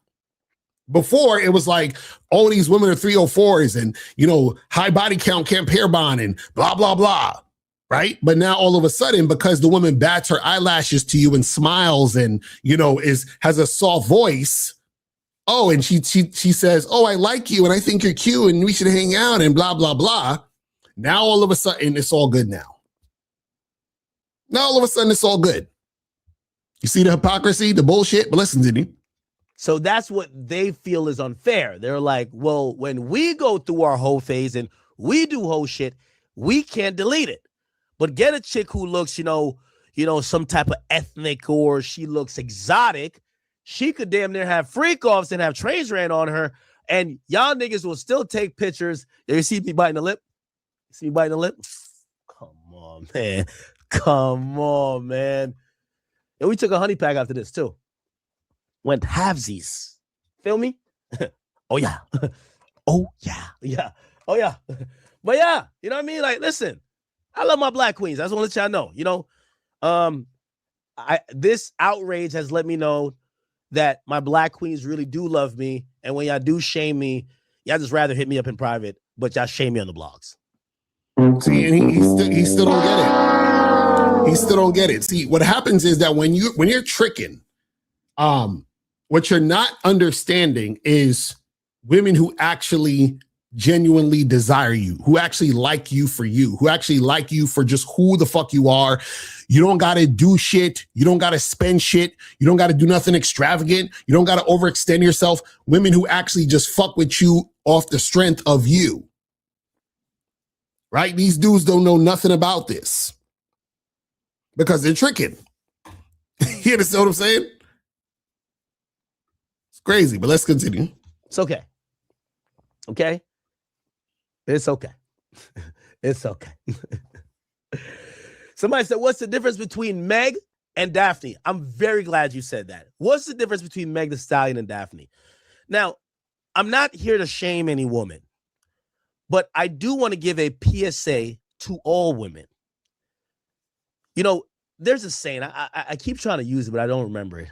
Before it was like, all these women are 304s and, you know, high body count can't pair bond and blah, blah, blah. Right. But now all of a sudden, because the woman bats her eyelashes to you and smiles and, you know, has a soft voice. Oh, and she says, oh, I like you and I think you're cute and we should hang out and blah, blah, blah. Now all of a sudden it's all good now. Now all of a sudden it's all good. You see the hypocrisy, the bullshit? But listen to me. So that's what they feel is unfair. They're like, well, when we go through our whole phase and we do whole shit, we can't delete it. But get a chick who looks, you know, some type of ethnic, or she looks exotic. She could damn near have freak offs and have trains ran on her. And y'all niggas will still take pictures. You see me biting the lip? See me biting the lip? Come on, man. Come on, man. And we took a honey pack after this too. Went halvesies. Feel me? Oh, yeah. Oh, yeah. Yeah. Oh, yeah. But yeah, you know what I mean? Like, listen, I love my black queens. I just want to let y'all know, you know, this outrage has let me know that my black queens really do love me. And when y'all do shame me, y'all just rather hit me up in private, but y'all shame me on the blogs. See, and he still don't get it. He still don't get it. See, what happens is that when you're tricking, what you're not understanding is women who actually genuinely desire you, who actually like you for you, who actually like you for just who the fuck you are. You don't got to do shit. You don't got to spend shit. You don't got to do nothing extravagant. You don't got to overextend yourself. Women who actually just fuck with you off the strength of you. Right? These dudes don't know nothing about this because they're tricking. You understand what I'm saying? Crazy, but let's continue. It's okay. Okay? It's okay. It's okay. Somebody said, what's the difference between Meg and Daphne? I'm very glad you said that. What's the difference between Meg Thee Stallion and Daphne? Now, I'm not here to shame any woman, but I do want to give a PSA to all women. You know, there's a saying, I keep trying to use it, but I don't remember it.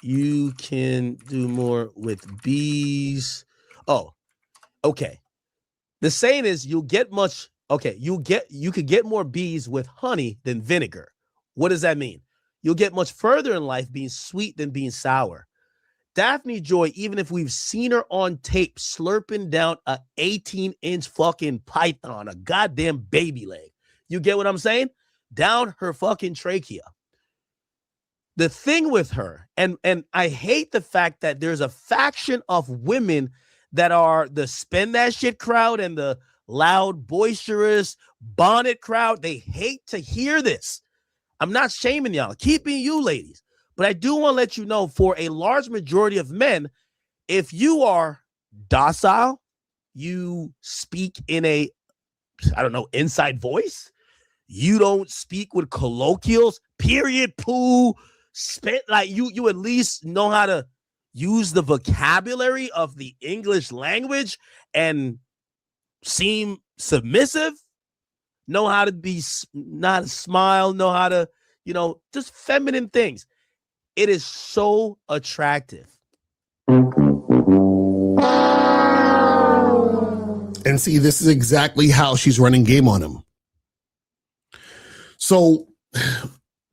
You can do more with bees. Oh, okay. The saying is you could get more bees with honey than vinegar. What does that mean? You'll get much further in life being sweet than being sour. Daphne Joy, even if we've seen her on tape slurping down a 18-inch fucking python, a goddamn baby leg. You get what I'm saying? Down her fucking trachea. The thing with her, and I hate the fact that there's a faction of women that are the spend that shit crowd and the loud, boisterous bonnet crowd. They hate to hear this. I'm not shaming y'all, keeping you ladies, but I do want to let you know, for a large majority of men, if you are docile, you speak in a, inside voice, you don't speak with colloquials, period, poo, spit, like you at least know how to use the vocabulary of the English language and seem submissive, know how to be, not smile, know how to, just feminine things. It is so attractive. And see, this is exactly how she's running game on him. So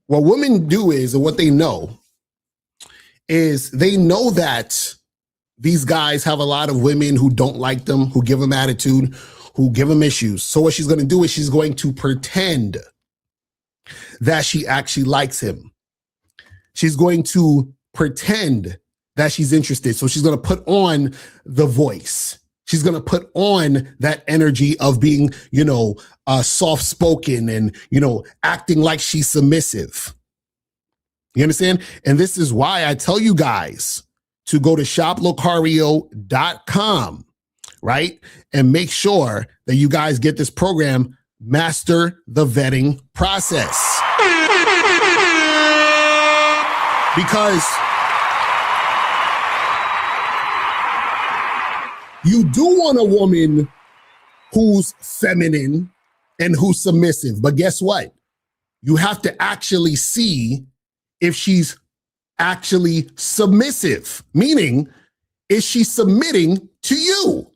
what women do is, and what they know is, they know that these guys have a lot of women who don't like them, who give them attitude, who give him issues. So what she's going to do is she's going to pretend that she actually likes him. She's going to pretend that she's interested. So she's going to put on the voice. She's going to put on that energy of being, soft spoken and, acting like she's submissive. You understand? And this is why I tell you guys to go to shoplocario.com, right? And make sure that you guys get this program, Master the Vetting Process. Because you do want a woman who's feminine and who's submissive. But guess what? You have to actually see if she's actually submissive, meaning, is she submitting to you?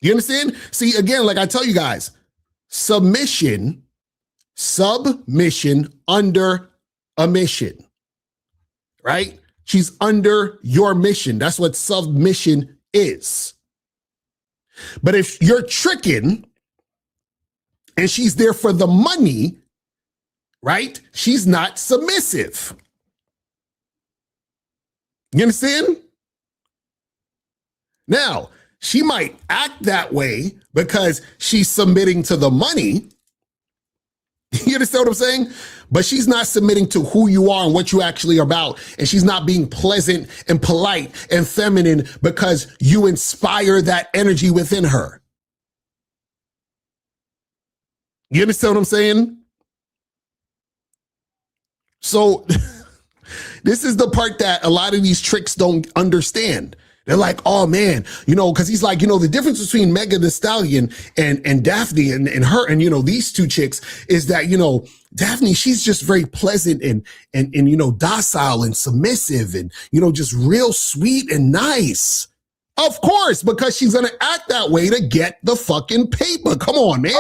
You understand? See, again, like I tell you guys, submission under a mission, right? She's under your mission. That's what submission is. But if you're tricking and she's there for the money, right? She's not submissive. You understand? Now, she might act that way because she's submitting to the money. You understand what I'm saying? But she's not submitting to who you are and what you actually are about. And she's not being pleasant and polite and feminine because you inspire that energy within her. You understand what I'm saying? So this is the part that a lot of these tricks don't understand. They're like, oh man, because he's like, the difference between Megan Thee Stallion and Daphne and her and, these two chicks is that, Daphne, she's just very pleasant and docile and submissive and, just real sweet and nice. Of course, because she's going to act that way to get the fucking paper. Come on, man.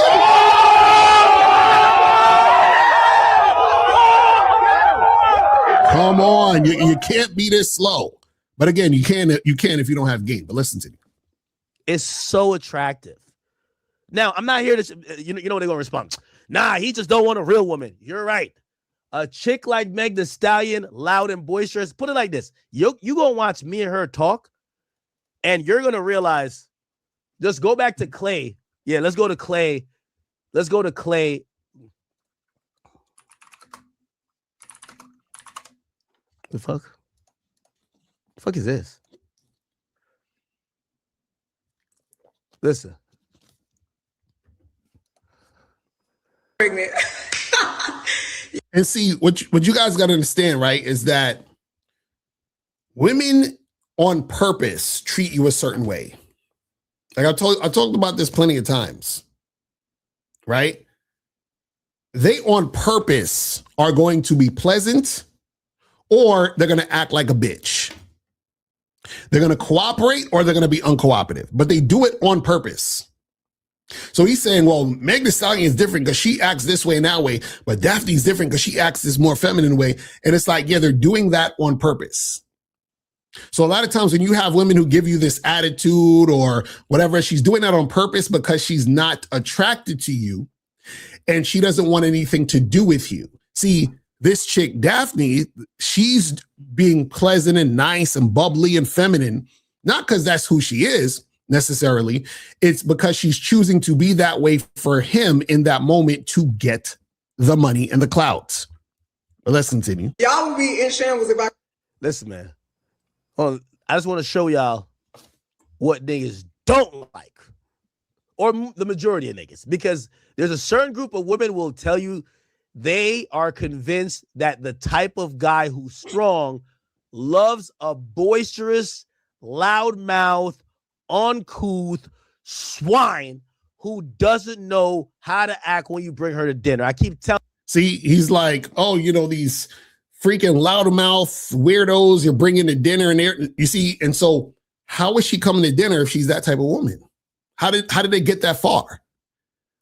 Come on. You can't be this slow. But again, you can if you don't have game. But listen to me. It's so attractive. Now, I'm not here to, they're going to respond. Nah, he just don't want a real woman. You're right. A chick like Meg Thee Stallion, loud and boisterous. Put it like this. You going to watch me and her talk, and you're going to realize, just go back to Clay. Yeah, let's go to Clay. Let's go to Clay. The fuck? The fuck is this? Listen. And see, what you guys got to understand, right, is that women on purpose treat you a certain way. Like I talked about this plenty of times, right? They on purpose are going to be pleasant, or they're going to act like a bitch. They're going to cooperate or they're going to be uncooperative, but they do it on purpose. So he's saying, well, Meg Thee Stallion is different because she acts this way and that way, but Daphne's different because she acts this more feminine way. And it's like, yeah, they're doing that on purpose. So a lot of times when you have women who give you this attitude or whatever, she's doing that on purpose because she's not attracted to you and she doesn't want anything to do with you. See, this chick, Daphne, she's being pleasant and nice and bubbly and feminine, not because that's who she is necessarily. It's because she's choosing to be that way for him in that moment to get the money and the clout. But let's continue. Y'all will be in shambles if I... Listen, man. I just want to show y'all what niggas don't like, or the majority of niggas, because there's a certain group of women will tell you they are convinced that the type of guy who's strong loves a boisterous, loudmouth, uncouth swine who doesn't know how to act when you bring her to dinner. I keep telling. See, he's like, oh, these freaking loudmouth weirdos you're bringing to dinner, and you see, and so how is she coming to dinner if she's that type of woman? How did they get that far?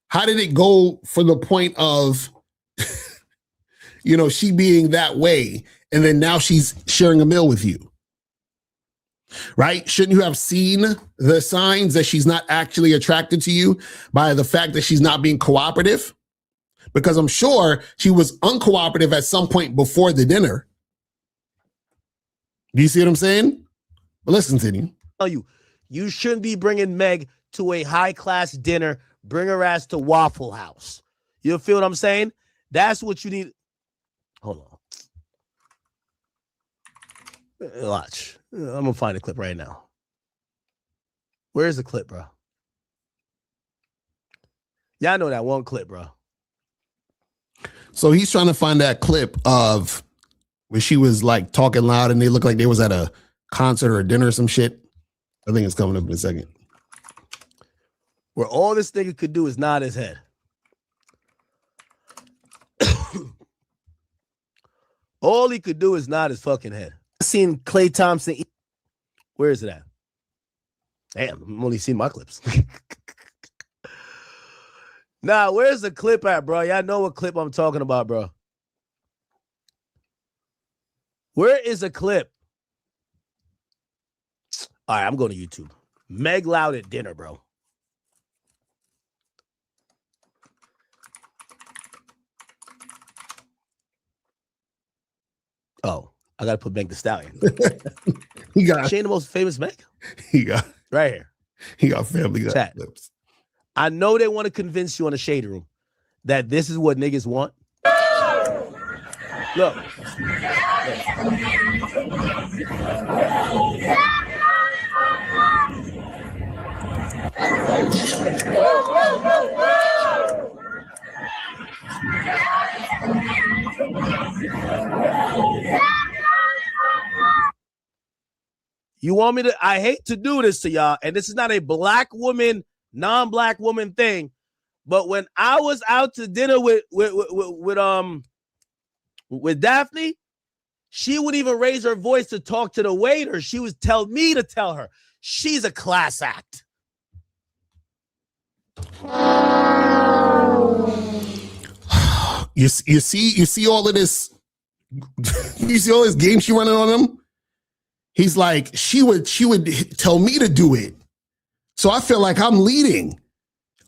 How did it go for the point of she being that way, and then now she's sharing a meal with you? right? Shouldn't you have seen the signs that she's not actually attracted to you by the fact that she's not being cooperative? Because I'm sure she was uncooperative at some point before the dinner. Do you see what I'm saying? But let's continue. You shouldn't be bringing Meg to a high-class dinner. Bring her ass to Waffle House. You feel what I'm saying? That's what you need. Hold on. Watch. I'm going to find a clip right now. Where's the clip, bro? Y'all know that one clip, bro. So he's trying to find that clip of where she was like talking loud and they looked like they was at a concert or a dinner or some shit. I think it's coming up in a second. Where all this nigga could do is nod his head. All he could do is nod his fucking head. I seen Klay Thompson. Where is it at? Damn, I'm only seeing my clips. Nah, where's the clip at, bro? Y'all know what clip I'm talking about, bro. Where is the clip? All right, I'm going to YouTube. Meg Loud at dinner, bro. Oh, I got to put Meg Thee Stallion. He got. She ain't the most famous Meg? He got. Right here. He got Family Guy Chat. clips. I know they want to convince you on the Shade Room that this is what niggas want. Look. You want me to? I hate to do this to y'all, and this is not a black woman, non-black woman thing, but when I was out to dinner with Daphne, she wouldn't even raise her voice to talk to the waiter. She would tell me to tell her. She's a class act. You see all of this. You see all this game she running on him. He's like, she would tell me to do it. So I feel like I'm leading.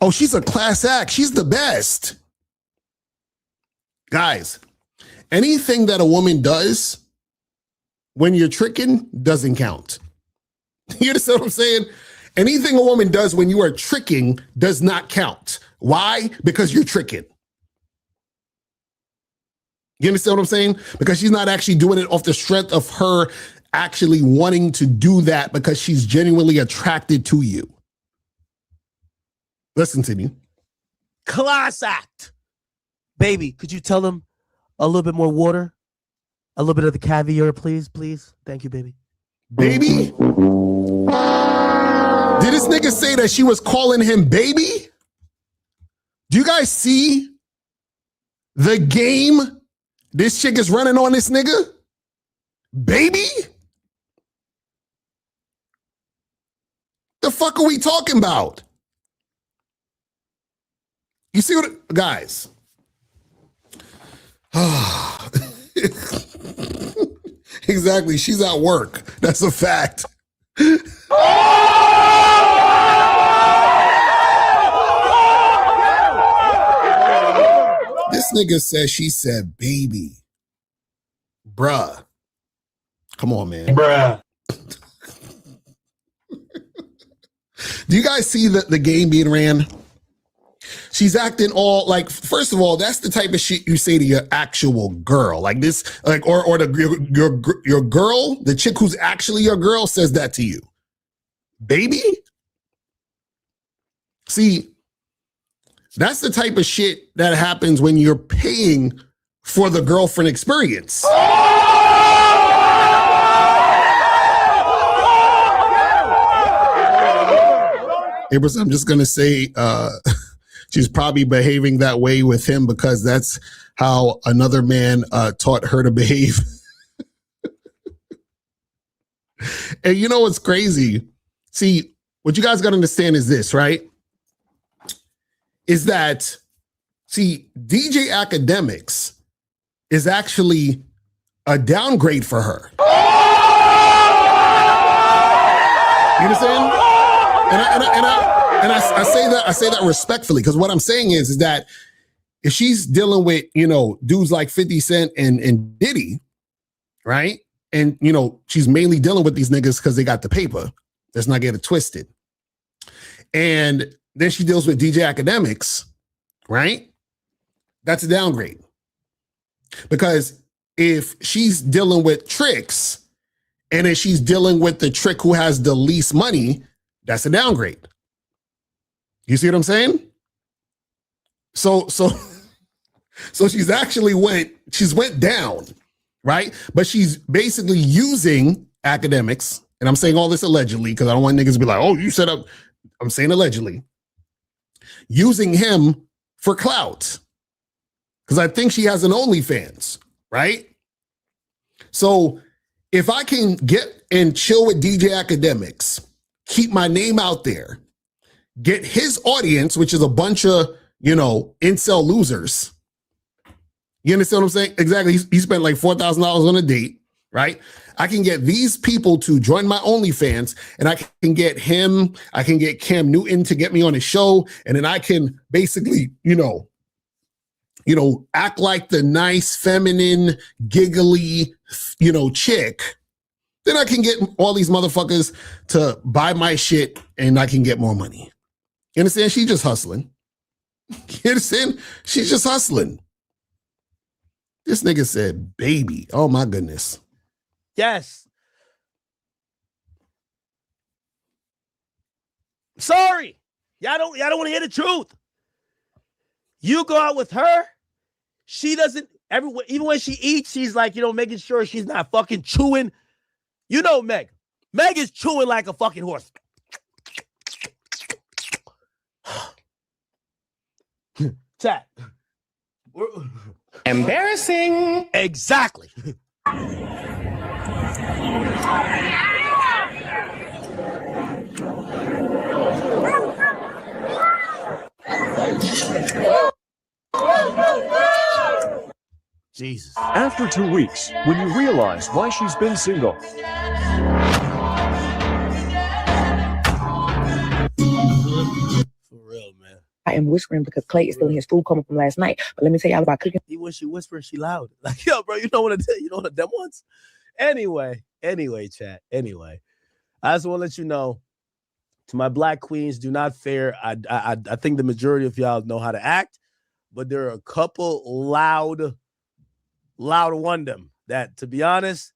Oh, she's a class act. She's the best. Guys, anything that a woman does when you're tricking doesn't count. You understand what I'm saying? Anything a woman does when you are tricking does not count. Why? Because you're tricking. You understand what I'm saying? Because she's not actually doing it off the strength of her actually wanting to do that because she's genuinely attracted to you. Listen to me. Class act. Baby, could you tell them a little bit more water? A little bit of the caviar, please, please. Thank you, baby. Baby? Did this nigga say that she was calling him baby? Do you guys see the game this chick is running on this nigga? Baby? The fuck are we talking about? You see what, guys? Exactly. She's at work. That's a fact. This nigga says she said baby. Bruh. Come on, man. Bruh. Do you guys see the game being ran? She's acting all like, first of all, that's the type of shit you say to your actual girl. Like this, like, or your girl, the chick who's actually your girl says that to you. Baby? See, that's the type of shit that happens when you're paying for the girlfriend experience. I'm just going to say she's probably behaving that way with him because that's how another man taught her to behave. And you know what's crazy? See, what you guys got to understand is this, right? Is that, see, DJ Akademiks is actually a downgrade for her. You understand? And I say that respectfully, because what I'm saying is that if she's dealing with, dudes like 50 Cent and Diddy, right? And, she's mainly dealing with these niggas because they got the paper. Let's not get it twisted. And then she deals with DJ Akademiks, right? That's a downgrade. Because if she's dealing with tricks and then she's dealing with the trick who has the least money, that's a downgrade. You see what I'm saying? So she's actually went down, right? But she's basically using Akademiks, and I'm saying all this allegedly because I don't want niggas to be like, oh, you set up. I'm saying allegedly. Using him for clout. Because I think she has an OnlyFans, right? So if I can get and chill with DJ Akademiks, keep my name out there, get his audience, which is a bunch of, incel losers. You understand what I'm saying? Exactly. He spent like $4,000 on a date, right? I can get these people to join my OnlyFans, and I can get him, I can get Cam Newton to get me on his show, and then I can basically, act like the nice, feminine, giggly, chick. Then I can get all these motherfuckers to buy my shit, and I can get more money. You understand? She's just hustling. You understand? She's just hustling. This nigga said, baby. Oh, my goodness. Yes. Sorry. Y'all don't want to hear the truth. You go out with her, she doesn't, even when she eats, she's like, making sure she's not fucking chewing. Meg. Meg is chewing like a fucking horse. Chat. Embarrassing. Exactly. Jesus. After 2 weeks, when you realize why she's been single. For real, man. I am whispering because Clay is still in his food coma from last night. But let me tell y'all about cooking. Even when she whispers, she loud. Like, yo, bro, you know what I tell you? You know what them ones? Anyway, chat. Anyway, I just want to let you know, to my black queens, do not fear. I think the majority of y'all know how to act, but there are a couple loud one that, to be honest,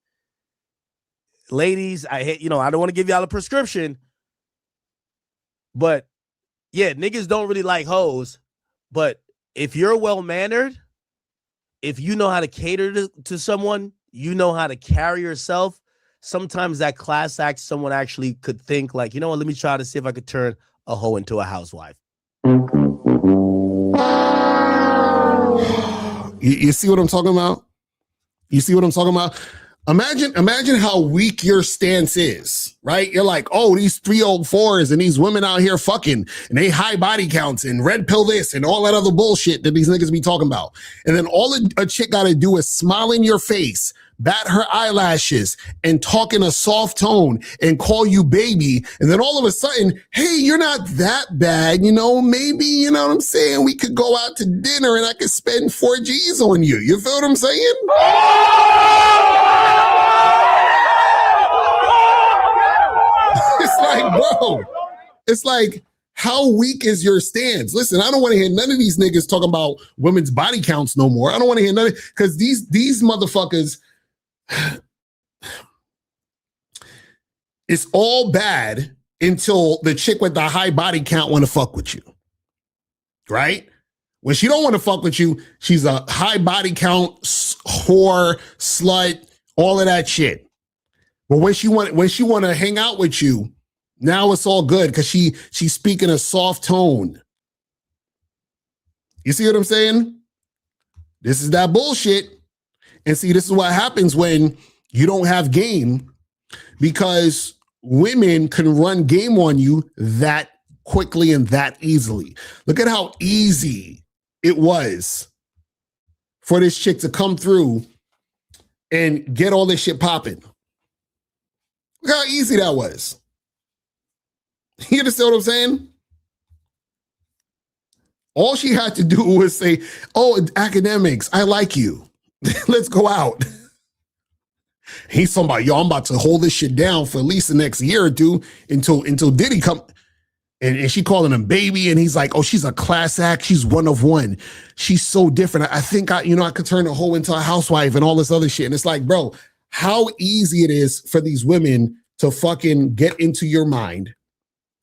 ladies, I don't want to give y'all a prescription, but yeah, niggas don't really like hoes. But if you're well-mannered, if you know how to cater to someone, you know how to carry yourself, sometimes that class act, someone actually could think like, you know what, let me try to see if I could turn a hoe into a housewife. You see what I'm talking about? You see what I'm talking about? Imagine how weak your stance is, right? You're like, oh, these 304s and these women out here fucking, and they high body counts and red pill this and all that other bullshit that these niggas be talking about. And then all a chick got to do is smile in your face, bat her eyelashes, and talk in a soft tone and call you baby. And then all of a sudden, hey, you're not that bad. Maybe, you know what I'm saying? We could go out to dinner and I could spend 4 G's on you. You feel what I'm saying? It's like, bro, it's like, how weak is your stance? Listen, I don't want to hear none of these niggas talking about women's body counts no more. I don't want to hear none of, because these motherfuckers, it's all bad until the chick with the high body count want to fuck with you, right? When she don't want to fuck with you, she's a high body count whore, slut, all of that shit. But when she want to hang out with you, now it's all good because she's speaking a soft tone. You see what I'm saying? This is that bullshit. And see, this is what happens when you don't have game, because women can run game on you that quickly and that easily. Look at how easy it was for this chick to come through and get all this shit popping. Look how easy that was. You understand what I'm saying? All she had to do was say, oh, Akademiks, I like you. Let's go out. He's talking about, yo, I'm about to hold this shit down for at least the next year or two until Diddy come. And she calling him baby. And he's like, oh, she's a class act. She's one of one. She's so different. I think I could turn a hoe into a housewife and all this other shit. And it's like, bro, how easy it is for these women to fucking get into your mind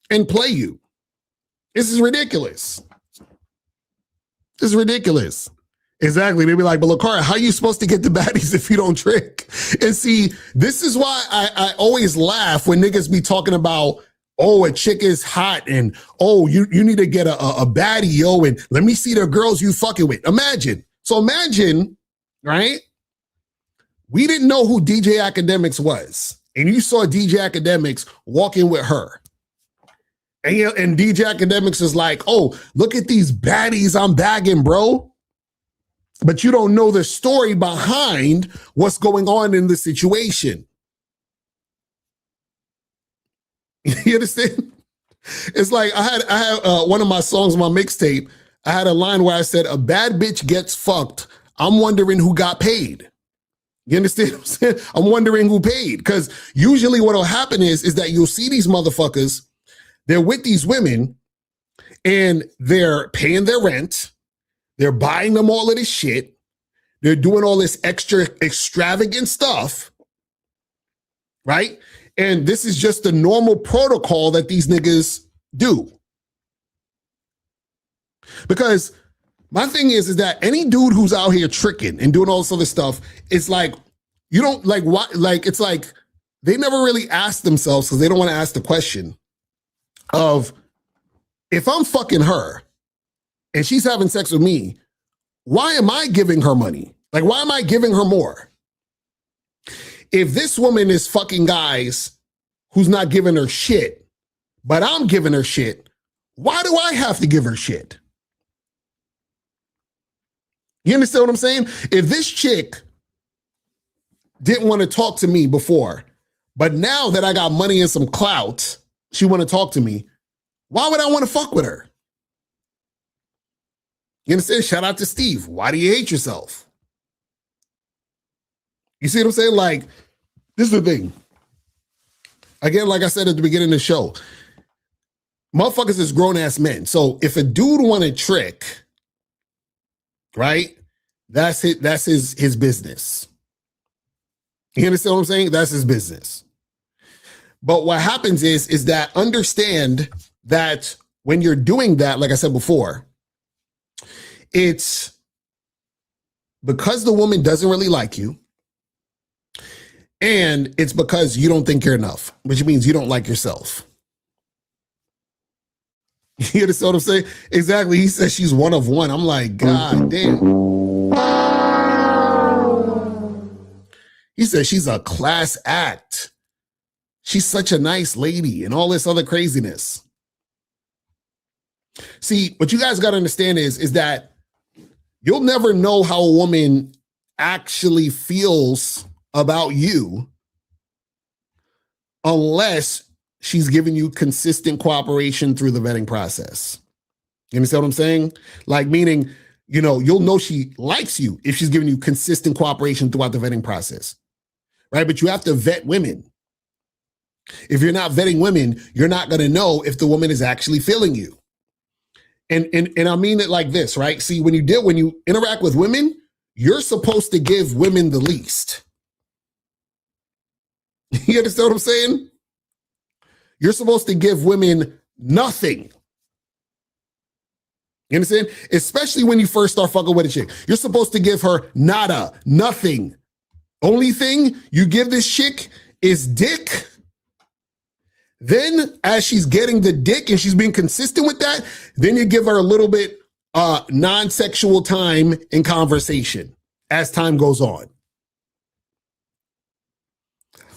and play you. This is ridiculous. This is ridiculous. Exactly. They'd be like, but Locario, how are you supposed to get the baddies if you don't trick? And see, this is why I always laugh when niggas be talking about, oh, a chick is hot and, oh, you need to get a baddie, yo, and let me see the girls you fucking with. Imagine, right? We didn't know who DJ Akademiks was. And you saw DJ Akademiks walking with her. And DJ Akademiks is like, oh, look at these baddies I'm bagging, bro. But you don't know the story behind what's going on in the situation. You understand? It's like I had one of my songs on my mixtape. I had a line where I said, a bad bitch gets fucked. I'm wondering who got paid. You understand what I'm saying? I'm wondering who paid. Because usually what will happen is that you'll see these motherfuckers, they're with these women and they're paying their rent. They're buying them all of this shit. They're doing all this extra extravagant stuff, right? And this is just the normal protocol that these niggas do. Because my thing is that any dude who's out here tricking and doing all this other stuff, it's like, you don't like what, like, it's like they never really ask themselves because they don't want to ask the question of, if I'm fucking her and she's having sex with me, why am I giving her money? Like, why am I giving her more? If this woman is fucking guys who's not giving her shit, but I'm giving her shit, why do I have to give her shit? You understand what I'm saying? If this chick didn't want to talk to me before, but now that I got money and some clout, she want to talk to me, why would I want to fuck with her? You understand? Shout out to Steve. Why do you hate yourself? You see what I'm saying? Like, this is the thing. Again, like I said at the beginning of the show, motherfuckers is grown-ass men. So if a dude want to trick, right, that's his business. You understand what I'm saying? That's his business. But what happens is that understand that when you're doing that, like I said before, it's because the woman doesn't really like you, and it's because you don't think you're enough, which means you don't like yourself. You understand what I'm saying? Exactly. He says she's one of one. I'm like, God damn. He says she's a class act. She's such a nice lady and all this other craziness. See, what you guys got to understand is that you'll never know how a woman actually feels about you unless she's giving you consistent cooperation through the vetting process. You understand what I'm saying? Like, meaning, you'll know she likes you if she's giving you consistent cooperation throughout the vetting process, right? But you have to vet women. If you're not vetting women, you're not going to know if the woman is actually feeling you. And I mean it like this, right? See, when you interact with women, you're supposed to give women the least. You understand what I'm saying? You're supposed to give women nothing. You understand? Especially when you first start fucking with a chick. You're supposed to give her nada, nothing. Only thing you give this chick is dick. Then as she's getting the dick and she's being consistent with that, then you give her a little bit non-sexual time in conversation as time goes on.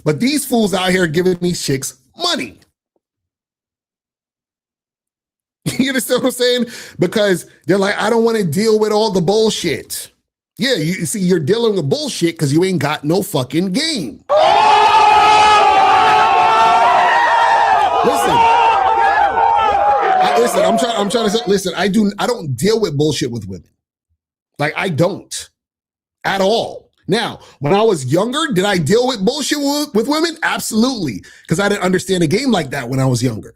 But these fools out here giving these chicks money. You understand what I'm saying? Because they're like, I don't want to deal with all the bullshit. Yeah, you see, you're dealing with bullshit because you ain't got no fucking game. Listen, Listen, I'm trying to say, listen, I don't deal with bullshit with women. Like, I don't at all. Now, when I was younger, did I deal with bullshit with women? Absolutely. Because I didn't understand a game like that when I was younger.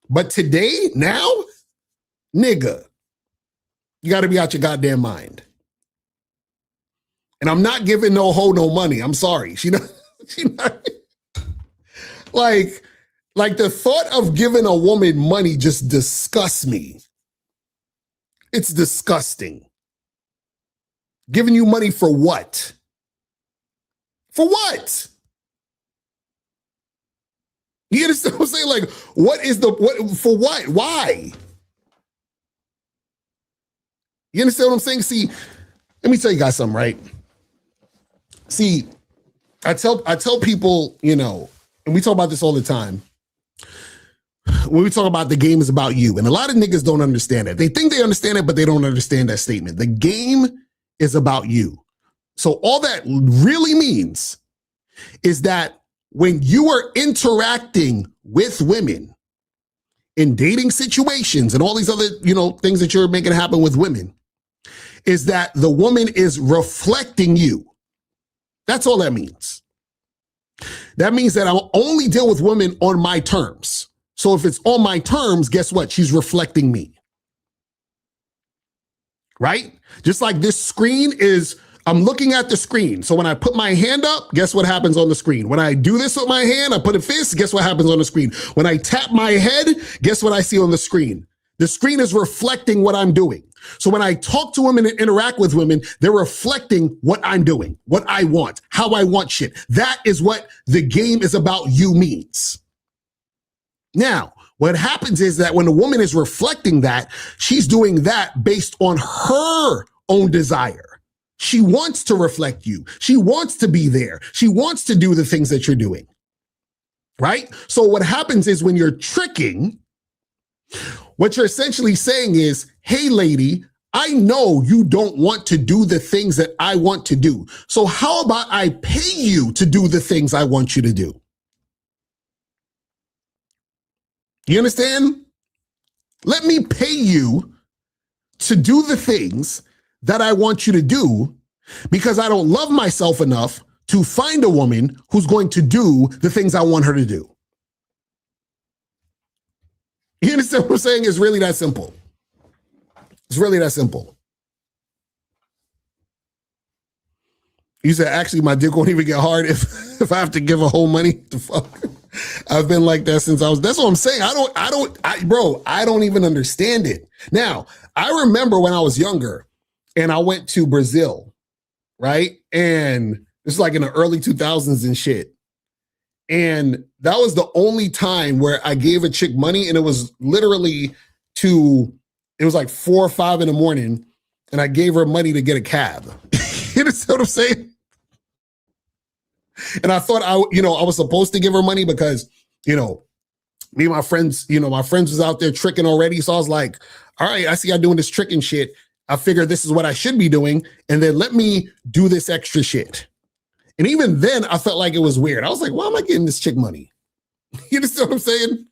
But today, now, nigga, you got to be out your goddamn mind. And I'm not giving no hoe no money. I'm sorry. She not like the thought of giving a woman money just disgusts me. It's disgusting. Giving you money for what? For what? You understand what I'm saying? Like, for what? Why? You understand what I'm saying? See, let me tell you guys something, right? See, I tell people, you know, and we talk about this all the time. When we talk about the game is about you, and a lot of niggas don't understand it. They think they understand it, but they don't understand that statement. The game is about you. So all that really means is that when you are interacting with women in dating situations and all these other, you know, things that you're making happen with women, is that the woman is reflecting you. That's all that means. That means that I'll only deal with women on my terms. So if it's on my terms, guess what? She's reflecting me. Right? Just like this screen is, I'm looking at the screen. So when I put my hand up, guess what happens on the screen? When I do this with my hand, I put a fist, guess what happens on the screen? When I tap my head, guess what I see on the screen? The screen is reflecting what I'm doing. So when I talk to women and interact with women, they're reflecting what I'm doing, what I want, how I want shit. That is what the game is about you means. Now, what happens is that when a woman is reflecting that, she's doing that based on her own desire. She wants to reflect you. She wants to be there. She wants to do the things that you're doing. Right? So what happens is when you're tricking, what you're essentially saying is, hey, lady, I know you don't want to do the things that I want to do. So how about I pay you to do the things I want you to do? You understand? Let me pay you to do the things that I want you to do because I don't love myself enough to find a woman who's going to do the things I want her to do. You understand what I'm saying? It's really that simple. It's really that simple. You said, actually, my dick won't even get hard if I have to give a whole money to fuck. I've been like that since that's what I'm saying. I don't even understand it. Now, I remember when I was younger and I went to Brazil, right? And this is like in the early 2000s and shit. And that was the only time where I gave a chick money, and it was literally it was like 4 or 5 in the morning, and I gave her money to get a cab. You understand what I'm saying? And I thought I was supposed to give her money because, you know, me and my friends was out there tricking already. So I was like, all right, I see y'all doing this tricking shit. I figure this is what I should be doing. And then let me do this extra shit. And even then I felt like it was weird. I was like, why am I getting this chick money? You understand what I'm saying?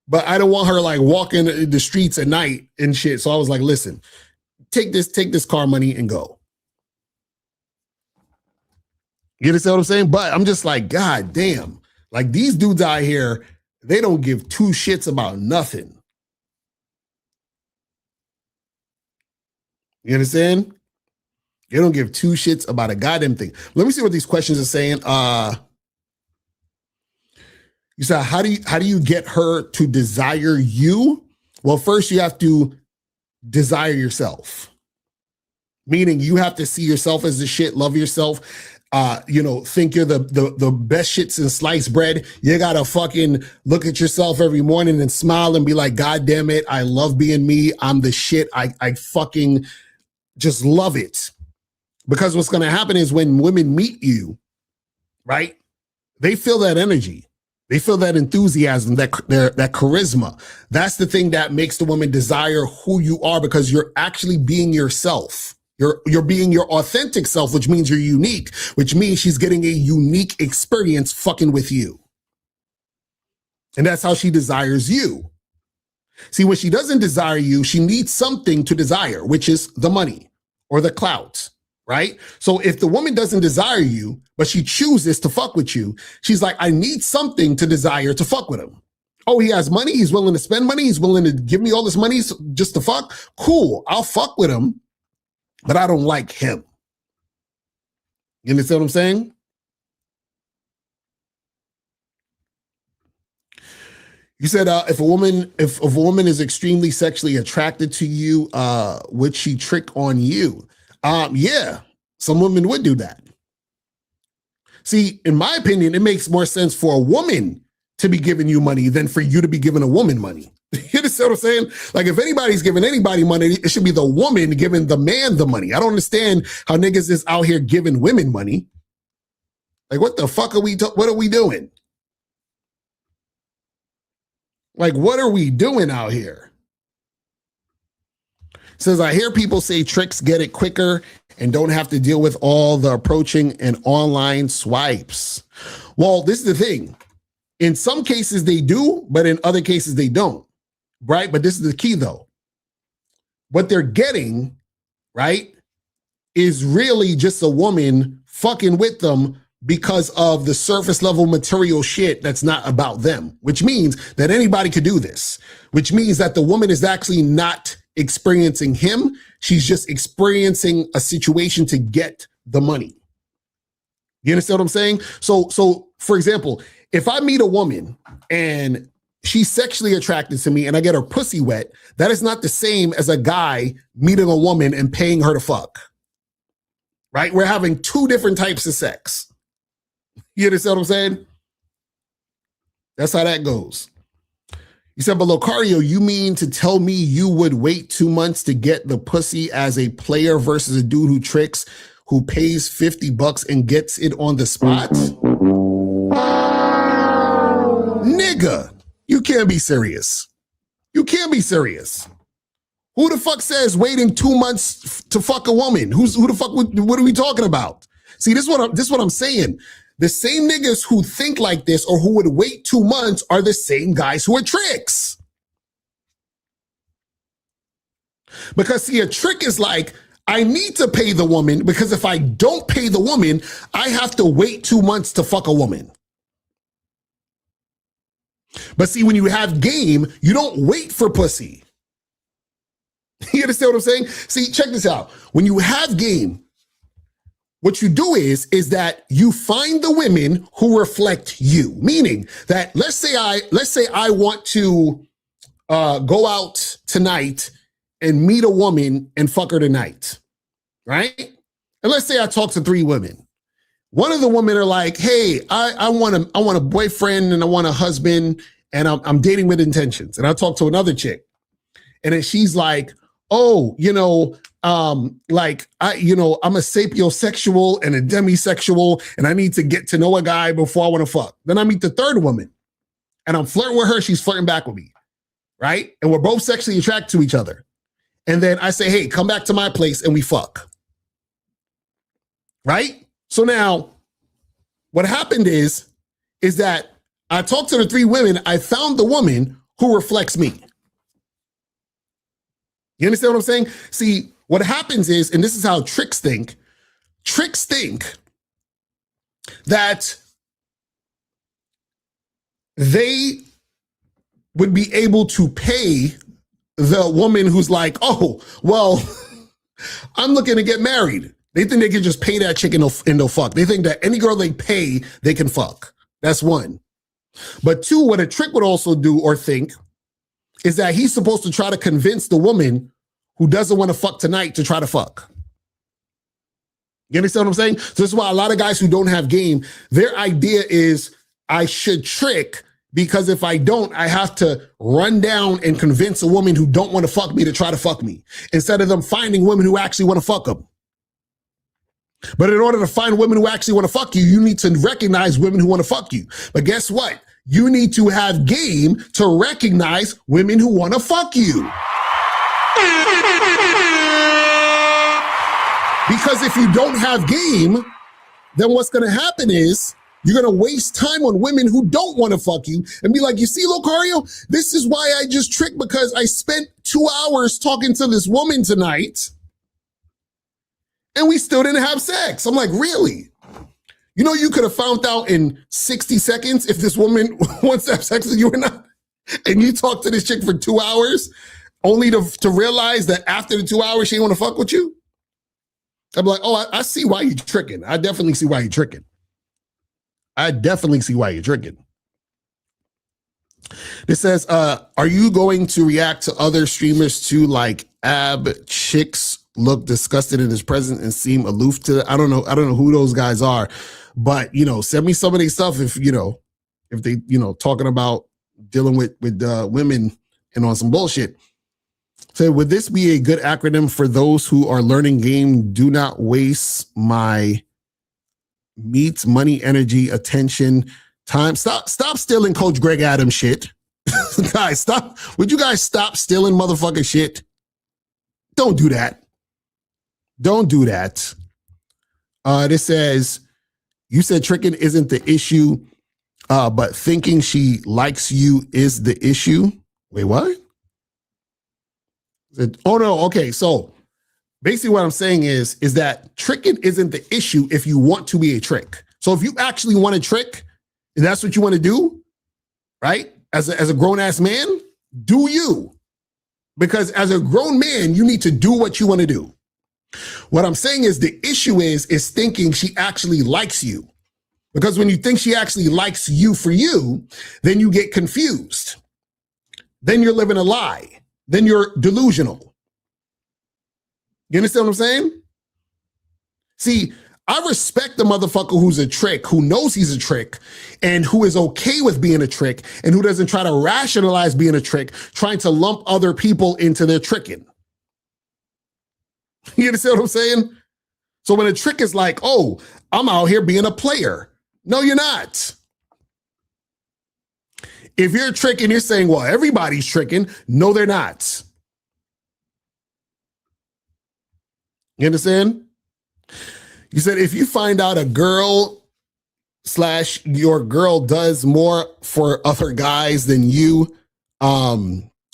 But I don't want her like walking the streets at night and shit. So I was like, listen, take this car money and go. You understand what I'm saying? But I'm just like, God damn. Like these dudes out here, they don't give two shits about nothing. You understand? They don't give two shits about a goddamn thing. Let me see what these questions are saying. You said, how do you get her to desire you? Well, first you have to desire yourself. Meaning you have to see yourself as the shit, love yourself. Think you're the best shit since sliced bread. You gotta fucking look at yourself every morning and smile and be like, God damn it, I love being me. I'm the shit. I fucking just love it. Because what's gonna happen is when women meet you, right? They feel that energy. They feel that enthusiasm, that charisma. That's the thing that makes the woman desire who you are, because you're actually being yourself. You're being your authentic self, which means you're unique, which means she's getting a unique experience fucking with you. And that's how she desires you. See, when she doesn't desire you, she needs something to desire, which is the money or the clout, right? So if the woman doesn't desire you, but she chooses to fuck with you, she's like, I need something to desire to fuck with him. Oh, he has money. He's willing to spend money. He's willing to give me all this money just to fuck. Cool. I'll fuck with him, but I don't like him. You understand what I'm saying? You said if a woman is extremely sexually attracted to you, would she trick on you? Yeah, some women would do that. See, in my opinion, it makes more sense for a woman to be giving you money than for you to be giving a woman money. You understand what I'm saying? Like, if anybody's giving anybody money, it should be the woman giving the man the money. I don't understand how niggas is out here giving women money. Like, what the fuck are we doing? Like, what are we doing out here? It says, I hear people say tricks get it quicker and don't have to deal with all the approaching and online swipes. Well, this is the thing. In some cases they do, but in other cases they don't, right? But this is the key though. What they're getting, right, is really just a woman fucking with them because of the surface level material shit that's not about them, which means that anybody could do this, which means that the woman is actually not experiencing him. She's just experiencing a situation to get the money. You understand what I'm saying? So for example, if I meet a woman and she's sexually attracted to me and I get her pussy wet, that is not the same as a guy meeting a woman and paying her to fuck, right? We're having two different types of sex. You understand what I'm saying? That's how that goes. You said, but Locario, you mean to tell me you would wait 2 months to get the pussy as a player versus a dude who tricks, who pays $50 and gets it on the spot? Nigga, you can't be serious. You can't be serious. Who the fuck says waiting 2 months to fuck a woman? Who the fuck, what are we talking about? See, this is what I'm saying. The same niggas who think like this or who would wait 2 months are the same guys who are tricks. Because see, a trick is like, I need to pay the woman because if I don't pay the woman, I have to wait 2 months to fuck a woman. But see, when you have game, you don't wait for pussy. You understand what I'm saying? See, check this out. When you have game, what you do is that you find the women who reflect you. Meaning that let's say I want to go out tonight and meet a woman and fuck her tonight, right? And let's say I talk to 3 women. One of the women are like, hey, I want a boyfriend and I want a husband and I'm dating with intentions. And I talk to another chick and then she's like, oh, I'm a sapiosexual and a demisexual and I need to get to know a guy before I want to fuck. Then I meet the third woman and I'm flirting with her. She's flirting back with me, right? And we're both sexually attracted to each other. And then I say, hey, come back to my place and we fuck, right? So now what happened is that I talked to the 3 women. I found the woman who reflects me. You understand what I'm saying? See, what happens is, and this is how tricks think that they would be able to pay the woman who's like, oh, well, I'm looking to get married. They think they can just pay that chick and they'll fuck. They think that any girl they pay, they can fuck. That's one. But 2, what a trick would also do or think is that he's supposed to try to convince the woman who doesn't want to fuck tonight to try to fuck. You understand what I'm saying? So this is why a lot of guys who don't have game, their idea is I should trick because if I don't, I have to run down and convince a woman who don't want to fuck me to try to fuck me instead of them finding women who actually want to fuck them. But in order to find women who actually want to fuck you, you need to recognize women who want to fuck you. But guess what? You need to have game to recognize women who want to fuck you. Because if you don't have game, then what's going to happen is You're going to waste time on women who don't want to fuck you and be like, you see, Locario, this is why I just tricked, because I spent 2 hours talking to this woman tonight and we still didn't have sex. I'm like, really? You know, you could have found out in 60 seconds if this woman wants to have sex with you or not. And you talk to this chick for 2 hours only to realize that after the 2 hours, she ain't want to fuck with you. I'm like, oh, I see why you're tricking. I definitely see why you're tricking. It says, are you going to react to other streamers too, like chicks look disgusted in his presence and seem aloof to? I don't know who those guys are, but send me some of their stuff if they talking about dealing with women and on some bullshit. So would this be a good acronym for those who are learning game? Do not waste my meat, money, energy, attention, time. Stop stealing Coach Greg Adams shit. Guys, stop. Would you guys stop stealing motherfucking shit? Don't do that. This says, you said tricking isn't the issue, but thinking she likes you is the issue. Wait, what? Oh, no. Okay. So basically what I'm saying is that tricking isn't the issue if you want to be a trick. So if you actually want to trick and that's what you want to do, right? As a grown-ass man, do you. Because as a grown man, you need to do what you want to do. What I'm saying is the issue is thinking she actually likes you. Because when you think she actually likes you for you, then you get confused. Then you're living a lie. Then you're delusional. You understand what I'm saying? See, I respect the motherfucker who's a trick, who knows he's a trick, and who is okay with being a trick, and who doesn't try to rationalize being a trick, trying to lump other people into their tricking. You understand what I'm saying? So when a trick is like, oh, I'm out here being a player. No, you're not. If you're tricking, you're saying, well, everybody's tricking. No, they're not. You understand? You said if you find out a girl / your girl does more for other guys than you,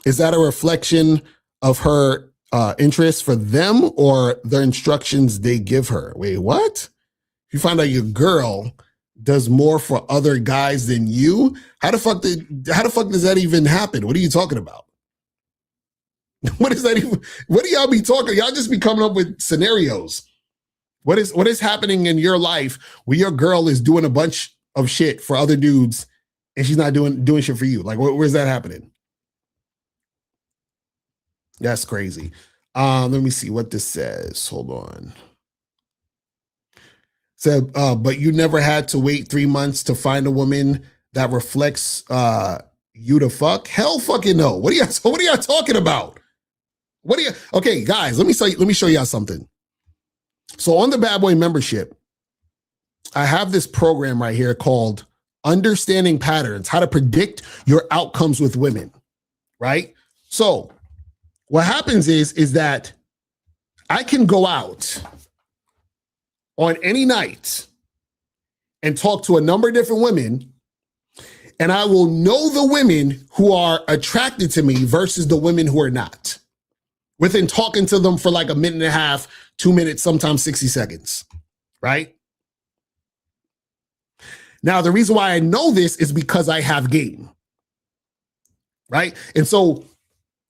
is that a reflection of her interest for them or the instructions they give her? Wait, what? If you find out your girl does more for other guys than you, how the fuck does that even happen? What are you talking about? What is that even? What do y'all be talking? Y'all just be coming up with scenarios. What is happening in your life where your girl is doing a bunch of shit for other dudes and she's not doing shit for you? Like, where's that happening? That's crazy. Let me see what this says. Hold on. Said, but you never had to wait 3 months to find a woman that reflects you to fuck? Hell fucking no. What are y'all talking about? Okay, guys, let me show y'all something. So on the Bad Boy membership, I have this program right here called Understanding Patterns, how to predict your outcomes with women, right? So what happens is that I can go out on any night and talk to a number of different women, and I will know the women who are attracted to me versus the women who are not within talking to them for like a minute and a half, 2 minutes, sometimes 60 seconds, right? Now, the reason why I know this is because I have game, right? And so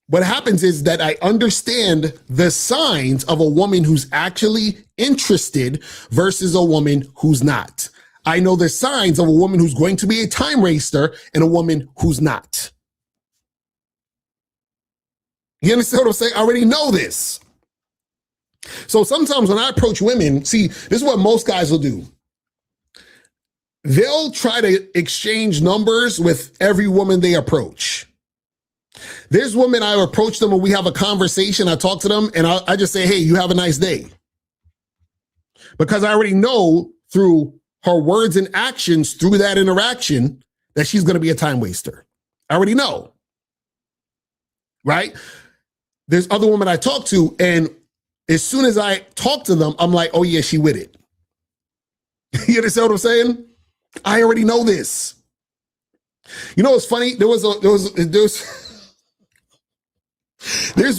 what happens is that I understand the signs of a woman who's actually interested versus a woman who's not. I know the signs of a woman who's going to be a time waster and a woman who's not. You understand what I'm saying? I already know this. So sometimes when I approach women, see, this is what most guys will do. They'll try to exchange numbers with every woman they approach. There's women, I approach them and we have a conversation, I talk to them and I just say, hey, you have a nice day. Because I already know through her words and actions through that interaction that she's going to be a time waster. I already know. Right? There's other women I talk to, and as soon as I talk to them, I'm like, oh yeah, she with it. You understand what I'm saying? I already know this. You know what's funny? There's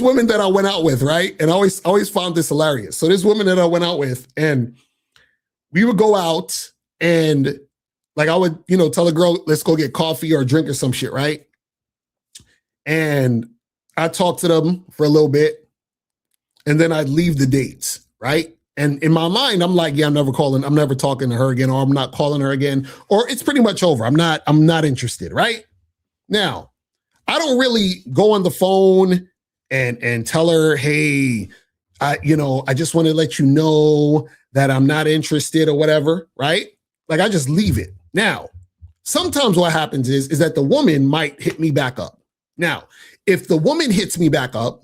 women that I went out with, right? And I always found this hilarious. So there's women that I went out with, and we would go out, and like I would, tell a girl, let's go get coffee or a drink or some shit, right? And I talk to them for a little bit, and then I'd leave the dates, right? And in my mind, I'm like, yeah, I'm never talking to her again, or I'm not calling her again, or it's pretty much over. I'm not interested, right? Now, I don't really go on the phone and tell her, hey, I just want to let you know that I'm not interested or whatever, right? Like I just leave it. Now, sometimes what happens is that the woman might hit me back up. Now, if the woman hits me back up,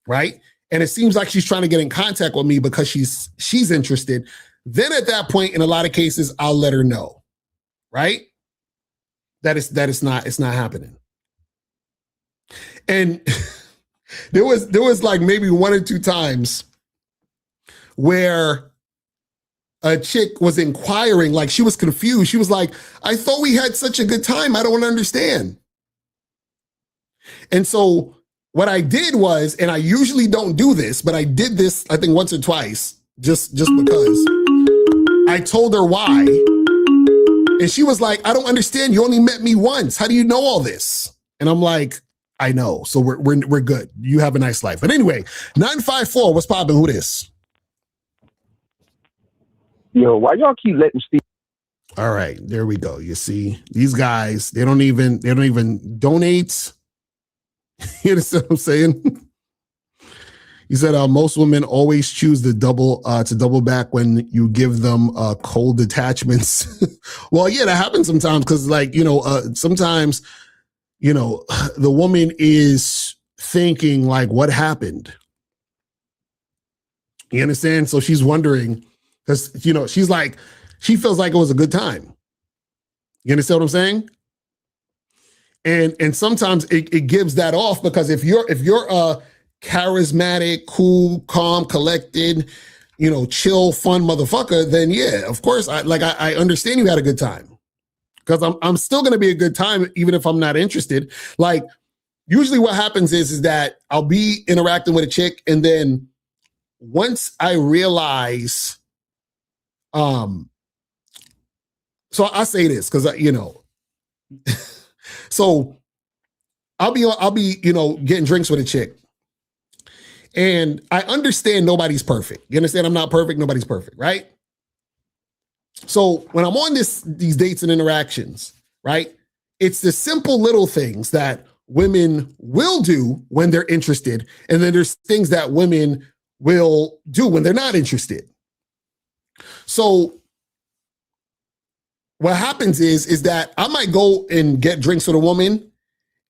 right, and it seems like she's trying to get in contact with me because she's interested, then at that point, in a lot of cases, I'll let her know, right? That it's not happening. And there was like maybe 1 or 2 times where a chick was inquiring, like she was confused. She was like, I thought we had such a good time. I don't understand. And so what I did was, and I usually don't do this, but I did this, I think once or twice, just because I told her why. And she was like, I don't understand. You only met me once. How do you know all this? And I'm like, I know. So we're good. You have a nice life. But anyway, 954, what's popping? Who this? Yo, why y'all keep letting Steve? All right, there we go. You see, these guys, they don't even donate. You understand what I'm saying? He said most women always choose to double back when you give them cold attachments. Well, yeah, that happens sometimes because, like, sometimes, the woman is thinking like, what happened? You understand? So she's wondering because she's like, she feels like it was a good time. You understand what I'm saying? And sometimes it gives that off because if you're a charismatic, cool, calm, collected, chill, fun motherfucker, then yeah, of course, I understand you had a good time because I'm still gonna be a good time even if I'm not interested. Like usually what happens is that I'll be interacting with a chick, and then once I realize, so I say this because so I'll be getting drinks with a chick, and I understand nobody's perfect. You understand? I'm not perfect. Nobody's perfect, right? So when I'm on these dates and interactions, right, it's the simple little things that women will do when they're interested, and then there's things that women will do when they're not interested. So what happens is that I might go and get drinks with a woman,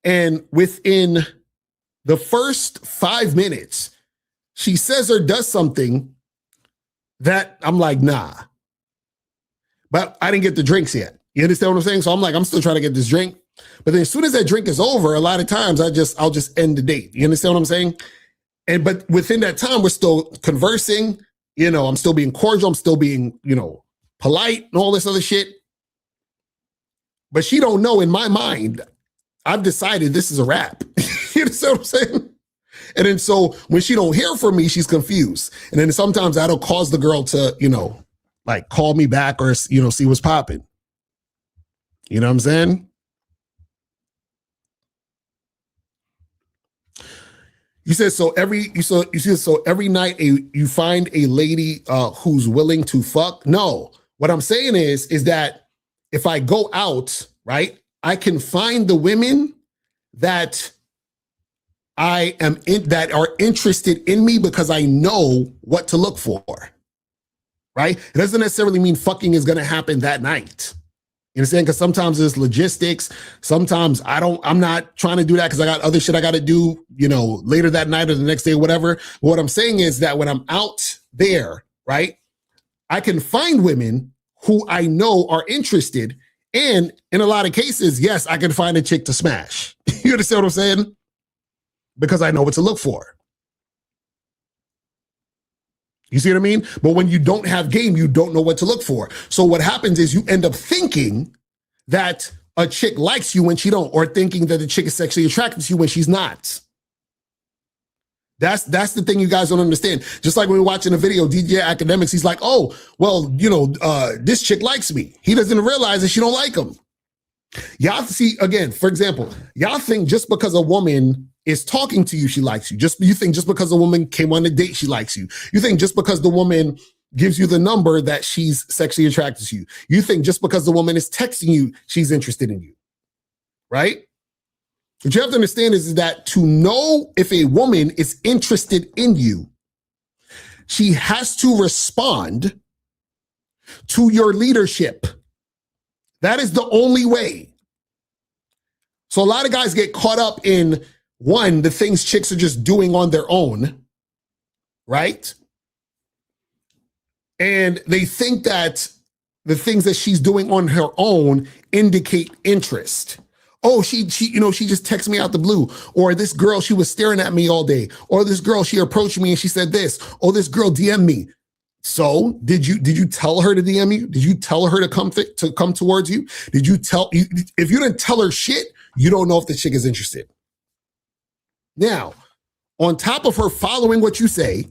and within the first 5 minutes, she says or does something that I'm like, nah. But I didn't get the drinks yet. You understand what I'm saying? So I'm like, I'm still trying to get this drink. But then as soon as that drink is over, a lot of times I'll just end the date. You understand what I'm saying? But within that time, we're still conversing. I'm still being cordial. I'm still being, polite and all this other shit. But she don't know, in my mind, I've decided this is a wrap. You understand what I'm saying? And then so when she don't hear from me, she's confused. And then sometimes that'll cause the girl to, like call me back or, see what's popping. You know what I'm saying? You said so every night you find a lady who's willing to fuck. No, what I'm saying is that if I go out, right, I can find the women that that are interested in me because I know what to look for, right? It doesn't necessarily mean fucking is going to happen that night. You understand? Because sometimes it's logistics. Sometimes I'm not trying to do that because I got other shit I got to do, later that night or the next day or whatever. But what I'm saying is that when I'm out there, right, I can find women who I know are interested. And in a lot of cases, yes, I can find a chick to smash. You understand what I'm saying? Because I know what to look for. You see what I mean? But when you don't have game, you don't know what to look for. So what happens is you end up thinking that a chick likes you when she don't, or thinking that the chick is sexually attracted to you when she's not. That's the thing you guys don't understand. Just like when we're watching a video, DJ Akademiks, he's like, oh, well, this chick likes me. He doesn't realize that she don't like him. Y'all see, again, for example, y'all think just because a woman is talking to you, she likes you. You think just because a woman came on a date, she likes you. You think just because the woman gives you the number that she's sexually attracted to you. You think just because the woman is texting you, she's interested in you, right? What you have to understand is that to know if a woman is interested in you, she has to respond to your leadership. That is the only way. So a lot of guys get caught up in, one, the things chicks are just doing on their own, right? And they think that the things that she's doing on her own indicate interest. Oh, she just texted me out the blue. Or this girl, she was staring at me all day. Or this girl, she approached me and she said this. Oh, this girl DM'd me. So did you tell her to DM you? Did you tell her to come towards you? Did you if you didn't tell her shit, you don't know if the chick is interested. Now, on top of her following what you say,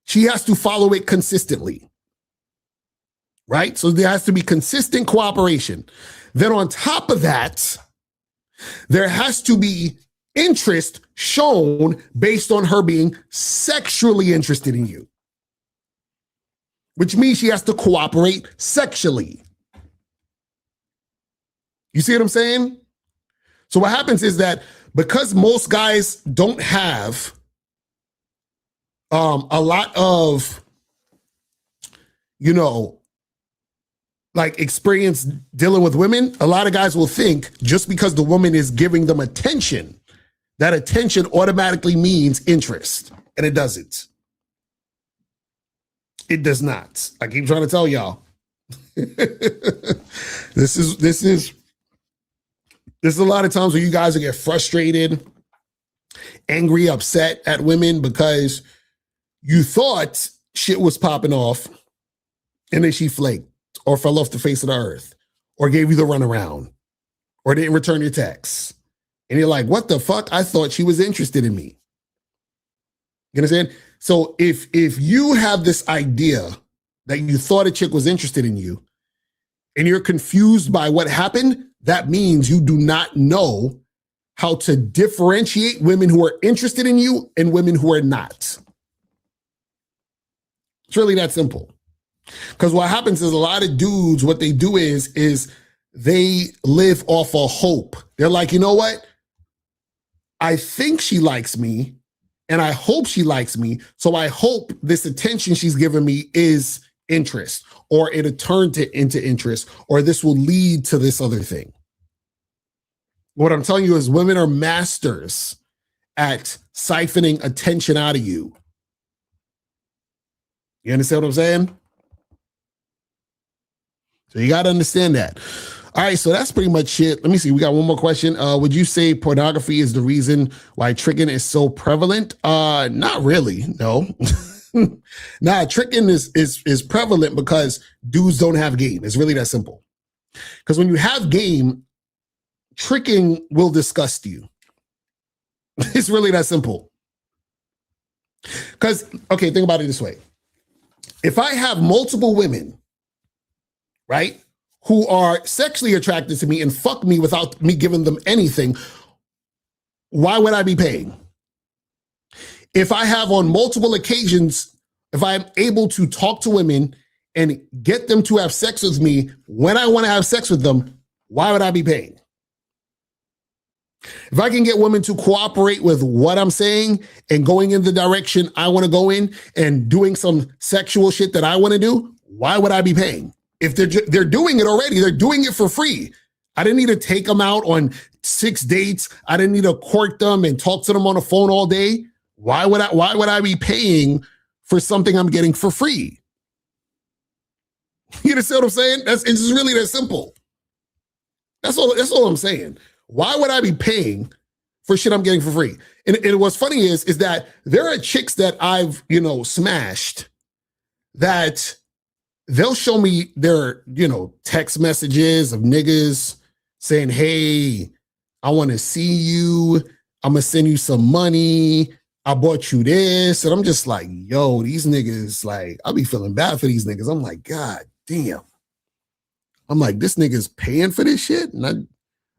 she has to follow it consistently, right? So there has to be consistent cooperation. Then on top of that, there has to be interest shown based on her being sexually interested in you, which means she has to cooperate sexually. You see what I'm saying? So what happens is that because most guys don't have a lot of, like experience dealing with women, a lot of guys will think just because the woman is giving them attention, that attention automatically means interest. And it doesn't. It does not. I keep trying to tell y'all. This is a lot of times where you guys will get frustrated, angry, upset at women because you thought shit was popping off and then she flaked or fell off the face of the earth or gave you the runaround or didn't return your texts. And you're like, what the fuck? I thought she was interested in me. You understand? So if you have this idea that you thought a chick was interested in you and you're confused by what happened, that means you do not know how to differentiate women who are interested in you and women who are not. It's really that simple. Because what happens is a lot of dudes, what they do is they live off of hope. They're like, you know what? I think she likes me and I hope she likes me. So I hope this attention she's giving me is interest, or it'll turn into interest, or this will lead to this other thing. What I'm telling you is women are masters at siphoning attention out of you. You understand what I'm saying? So you got to understand that. All right, so that's pretty much it. Let me see. We got one more question. Would you say pornography is the reason why tricking is so prevalent? Not really. No. Nah, tricking is prevalent because dudes don't have game. It's really that simple. Because when you have game, tricking will disgust you. It's really that simple. Because, okay, think about it this way. If I have multiple women, right, who are sexually attracted to me and fuck me without me giving them anything, why would I be paying? If I have on multiple occasions, if I'm able to talk to women and get them to have sex with me when I want to have sex with them, why would I be paying? If I can get women to cooperate with what I'm saying and going in the direction I want to go in and doing some sexual shit that I want to do, why would I be paying? If they're doing it already, they're doing it for free. I didn't need to take them out on 6 dates. I didn't need to court them and talk to them on the phone all day. Why would I be paying for something I'm getting for free? You understand what I'm saying? It's just really that simple. That's all I'm saying. Why would I be paying for shit I'm getting for free. And what's funny is that there are chicks that I've, smashed that they'll show me their, text messages of niggas saying, hey, I want to see you. I'm going to send you some money. I bought you this. And I'm just like, yo, these niggas, like, I'll be feeling bad for these niggas. I'm like, God damn. I'm like, this nigga's paying for this shit? And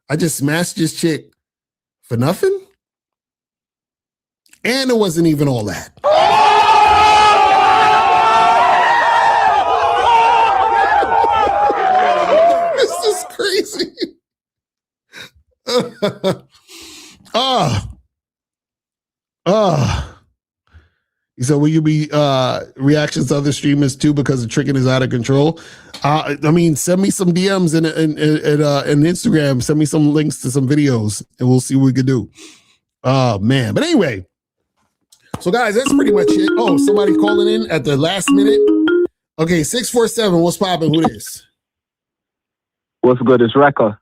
I just smashed this chick for nothing? And it wasn't even all that. This is crazy. So will you be reactions to other streamers too because the tricking is out of control? Send me some DMs and Instagram. Send me some links to some videos and we'll see what we can do. Oh man. But anyway, so guys, that's pretty much it. Oh, somebody calling in at the last minute. Okay, 647. What's popping? Who this? What's good? It's Rekka.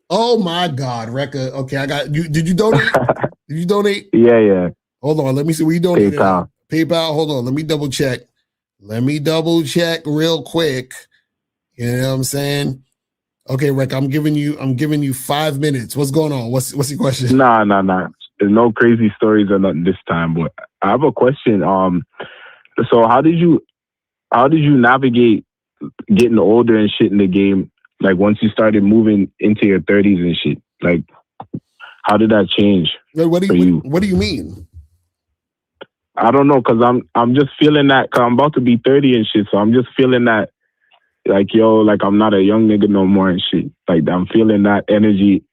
Oh my God, Rekka. Okay, I got you. Did you donate? Did you donate? Yeah. Hold on. Let me see where you donated. PayPal. Hold on. Let me double check. Real quick. You know what I'm saying? Okay, Rekka, I'm giving you 5 minutes. What's going on? What's your question? Nah. There's no crazy stories or nothing this time, but I have a question. So how did you navigate getting older and shit in the game? Like once you started moving into your 30s and shit, like how did that change? What do you mean? I don't know, cause I'm just feeling that. Cause I'm about to be 30 and shit, so I'm just feeling that, like like I'm not a young nigga no more and shit. Like I'm feeling that energy,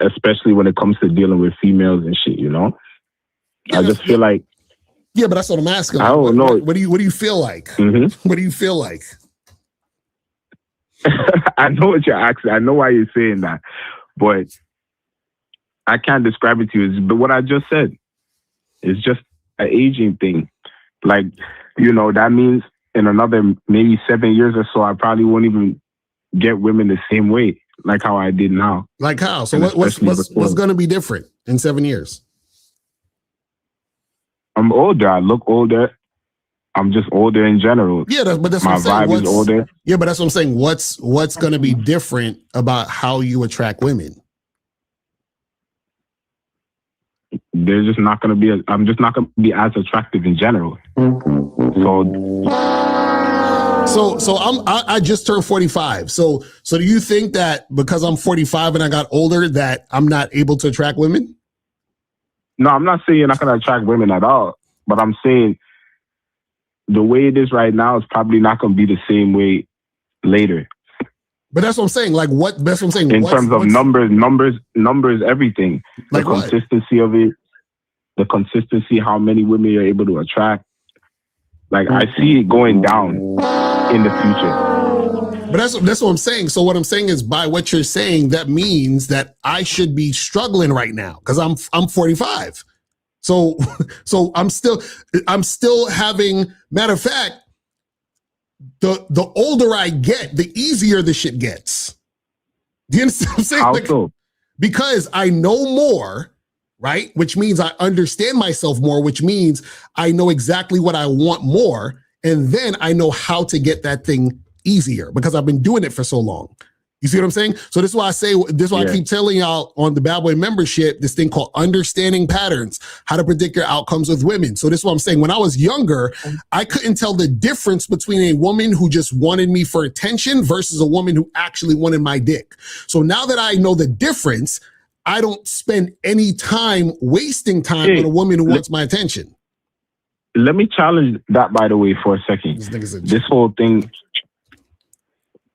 especially when it comes to dealing with females and shit. I just feel like. Yeah, but that's what I'm asking. I don't know. What do you feel like? Mm-hmm. What do you feel like? I know what you're asking. I know why you're saying that, but I can't describe it to you. But what I just said is just an aging thing. Like, that means in another maybe 7 years or so, I probably won't even get women the same way like how I did now. Like how? So what's going to be different in 7 years? I'm older. I look older. I'm just older in general. Yeah, but that's my what I'm saying. vibe is older. Yeah, but that's what I'm saying. What's going to be different about how you attract women? They're just not going to be. I'm just not going to be as attractive in general. So I just turned 45. So do you think that because I'm 45 and I got older that I'm not able to attract women? No, I'm not saying you're not going to attract women at all. But I'm saying the way it is right now is probably not going to be the same way later. But that's what I'm saying. Like what? That's what I'm saying. In terms of numbers, everything. Like the consistency of it, the consistency, how many women you're able to attract. Like I see it going down in the future. But that's what I'm saying. So what I'm saying is, by what you're saying, that means that I should be struggling right now because I'm 45. So I'm still having. Matter of fact, the older I get, the easier the shit gets. Do you understand what I'm saying? How so? Because I know more, right? Which means I understand myself more, which means I know exactly what I want more. And then I know how to get that thing easier because I've been doing it for so long. You see what I'm saying? So this is why I keep telling y'all on the Bad Boy membership, this thing called understanding patterns, how to predict your outcomes with women. So this is what I'm saying. When I was younger, I couldn't tell the difference between a woman who just wanted me for attention versus a woman who actually wanted my dick. So now that I know the difference, I don't spend any time wasting time with a woman who wants my attention. Let me challenge that, by the way, for a second. This whole thing,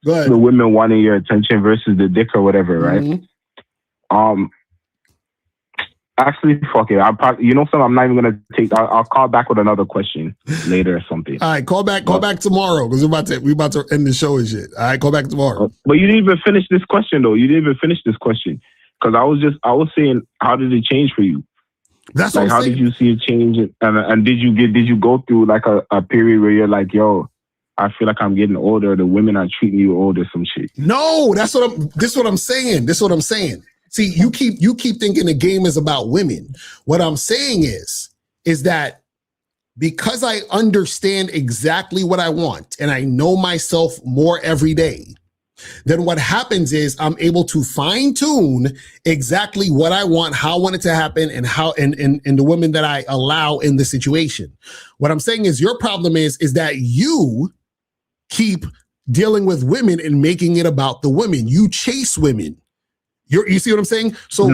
the women wanting your attention versus the dick or whatever, right? Mm-hmm. Actually, fuck it. Something I'm not even gonna take. I'll call back with another question later or something. All right, call back tomorrow because we're about to end the show and shit. All right, call back tomorrow. But you didn't even finish this question though. Because I was saying, how did it change for you? That's like, how did you see it change? And did you go through like a period where you're like, yo, I feel like I'm getting older. The women are treating you older, some shit. No, this is what I'm saying. See, you keep thinking the game is about women. What I'm saying is that because I understand exactly what I want and I know myself more every day, then what happens is I'm able to fine tune exactly what I want, how I want it to happen, and how and the women that I allow in the situation. What I'm saying is your problem is that you keep dealing with women and making it about the women. You chase women. You see what I'm saying? So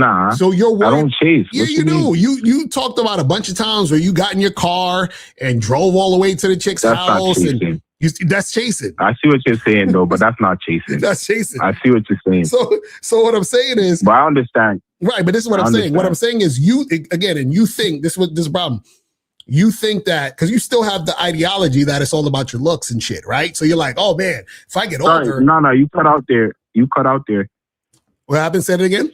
you're worried. I don't chase. Yeah, you do. You talked about a bunch of times where you got in your car and drove all the way to the chick's house. And that's chasing. I see what you're saying though, but that's not chasing. That's chasing. I see what you're saying. So what I'm saying is, but I understand. Right, but this is what I'm saying. What I'm saying is you again, and you think this is a problem. You think that because you still have the ideology that it's all about your looks and shit, right? So you're like, oh man, if I get older. No, you cut out there. You cut out there. What happened? Said it again?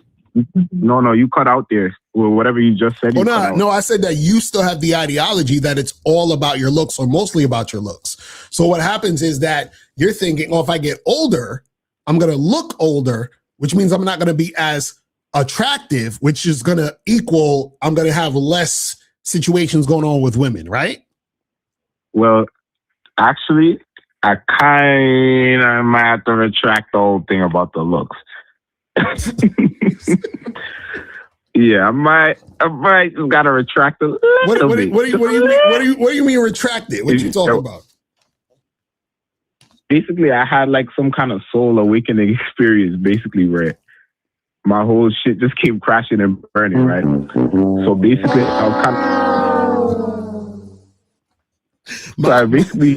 No, you cut out there. Well, whatever you just said. No, I said that you still have the ideology that it's all about your looks or mostly about your looks. So what happens is that you're thinking, oh, if I get older, I'm going to look older, which means I'm not going to be as attractive, which is going to equal, I'm going to have less situations going on with women, right? Well, actually, I kind of might have to retract the whole thing about the looks. Yeah, I might just gotta retract a little bit. What do you mean retract it? What you talking about? Basically, I had like some kind of soul awakening experience, basically, where my whole shit just came crashing and burning, right? So basically, I was kind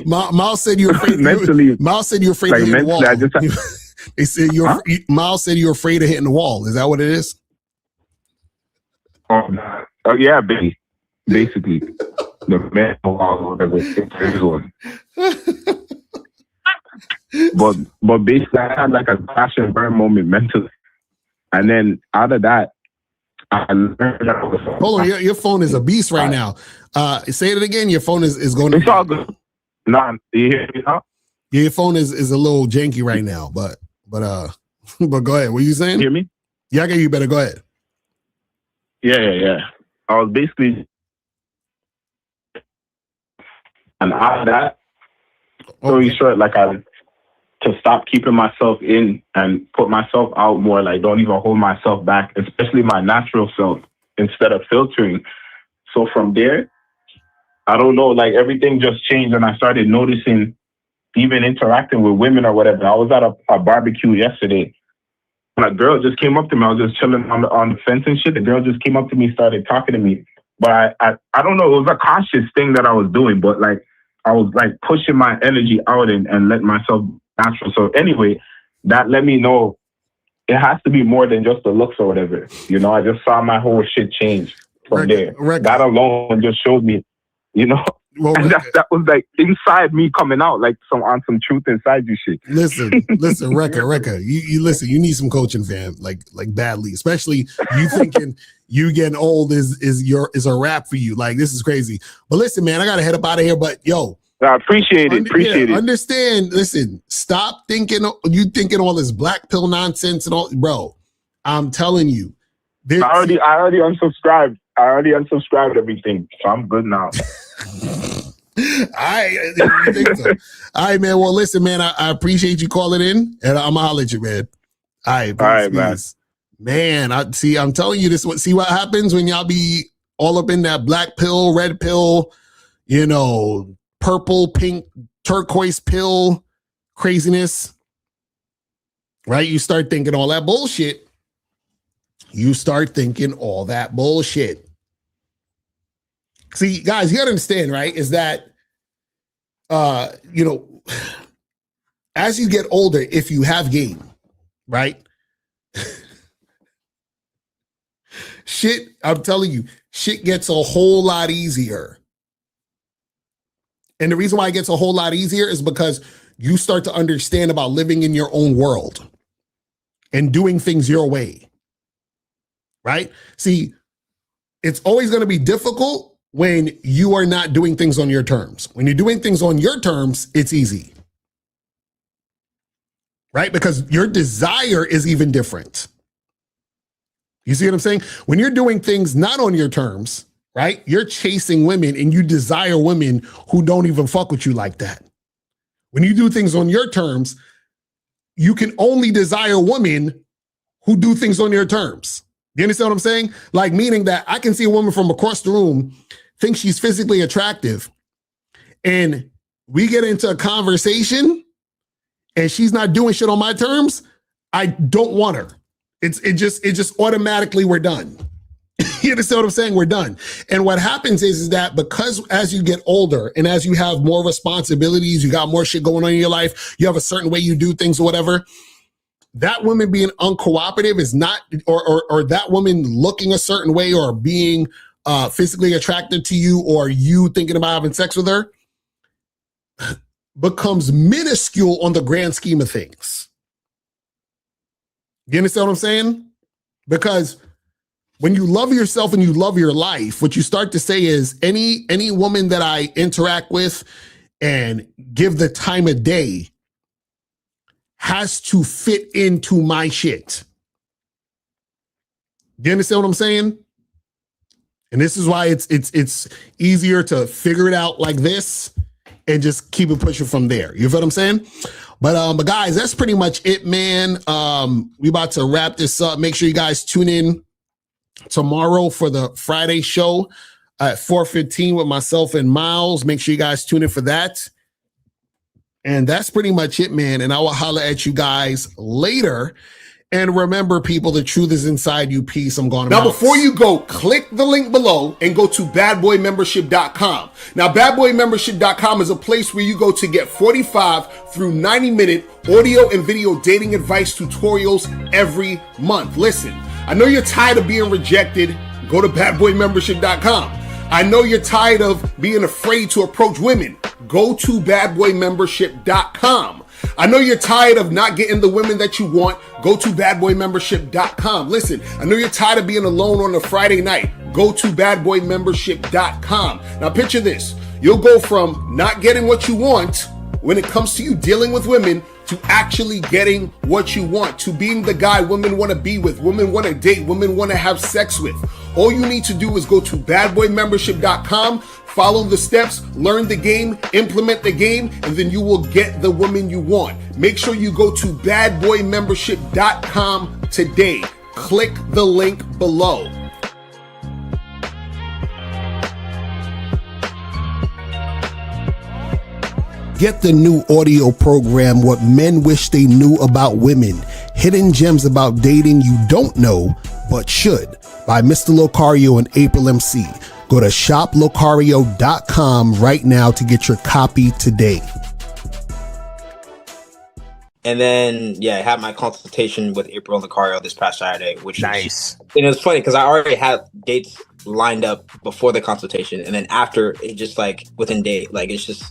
of Miles said you're afraid. Mentally, Miles said you're afraid of hitting the wall. They said Miles said you're afraid of hitting the wall. Is that what it is? Oh yeah, basically the man wall, whatever. But basically, I had like a crash and burn moment mentally, and then out of that, I learned that I was. Hold on, your phone is a beast right now. Say it again. Your phone is going. It's all good. Nah, you hear me now? Yeah, your phone is a little janky right now, but go ahead. What you saying? Hear me? Yeah, I get you. Better go ahead. Yeah. I was basically, and out of that, story short, like to stop keeping myself in and put myself out more. Like, don't even hold myself back, especially my natural self, instead of filtering. So from there, I don't know, like everything just changed, and I started noticing, even interacting with women or whatever. I was at a barbecue yesterday, and a girl just came up to me. I was just chilling on the fence and shit. The girl just came up to me, started talking to me. But I don't know, it was a conscious thing that I was doing, but like I was like pushing my energy out and letting myself natural. So anyway, that let me know it has to be more than just the looks or whatever. You know, I just saw my whole shit change from there. That alone just showed me, you know. Well, and that was like inside me coming out, like some truth inside you shit. Listen, Rekka, you listen. You need some coaching, fam. Like badly, especially you thinking you getting old is a wrap for you. Like, this is crazy. But listen, man, I gotta head up out of here. But yo, I appreciate it. Understand. Listen, stop thinking all this black pill nonsense and all, bro. I'm telling you, I already unsubscribed. I already unsubscribed everything, so I'm good now. All right, man. Well, listen, man, I appreciate you calling in, and I'm gonna holler at you, man. All right, man. I'm telling you this. See what happens when y'all be all up in that black pill, red pill, you know, purple, pink, turquoise pill craziness, right? You start thinking all that bullshit. See, guys, you gotta understand, right? Is that, you know, as you get older, if you have game, right? I'm telling you, shit gets a whole lot easier. And the reason why it gets a whole lot easier is because you start to understand about living in your own world and doing things your way, right? See, it's always going to be difficult when you are not doing things on your terms. When you're doing things on your terms, it's easy, right? Because your desire is even different. You see what I'm saying? When you're doing things not on your terms, right? You're chasing women and you desire women who don't even fuck with you like that. When you do things on your terms, you can only desire women who do things on your terms. You understand what I'm saying? Like, meaning that I can see a woman from across the room, think she's physically attractive, and we get into a conversation and she's not doing shit on my terms, I don't want her. It just automatically we're done. You understand what I'm saying? We're done. And what happens is that because as you get older and as you have more responsibilities, you got more shit going on in your life, you have a certain way you do things or whatever, that woman being uncooperative is not, or that woman looking a certain way or being physically attracted to you, or you thinking about having sex with her, becomes minuscule on the grand scheme of things. You understand what I'm saying? Because when you love yourself and you love your life, what you start to say is any woman that I interact with and give the time of day has to fit into my shit. You understand what I'm saying? And this is why it's easier to figure it out like this and just keep it pushing from there. You feel what I'm saying? But guys, that's pretty much it, man. We about to wrap this up. Make sure you guys tune in tomorrow for the Friday show at 4:15 with myself and Miles. Make sure you guys tune in for that. And that's pretty much it, man. And I will holler at you guys later. And remember, people, the truth is inside you. Peace. I'm going to. Now, before you go, click the link below and go to badboymembership.com. Now, badboymembership.com is a place where you go to get 45 through 90-minute audio and video dating advice tutorials every month. Listen, I know you're tired of being rejected. Go to badboymembership.com. I know you're tired of being afraid to approach women. Go to badboymembership.com. I know you're tired of not getting the women that you want. Go to badboymembership.com. Listen, I know you're tired of being alone on a Friday night. Go to badboymembership.com. Now picture this. You'll go from not getting what you want when it comes to you dealing with women to actually getting what you want, to being the guy women want to be with, women want to date, women want to have sex with. All you need to do is go to badboymembership.com, follow the steps, learn the game, implement the game, and then you will get the woman you want. Make sure you go to badboymembership.com today. Click the link below. Get the new audio program, What Men Wish They Knew About Women. Hidden gems about dating you don't know, but should, by Mr. Locario and April MC. Go to shoplocario.com right now to get your copy today. And then, I had my consultation with April and Locario this past Saturday, which nice. And it was funny because I already had dates lined up before the consultation, and then after, it just like within day, like it's just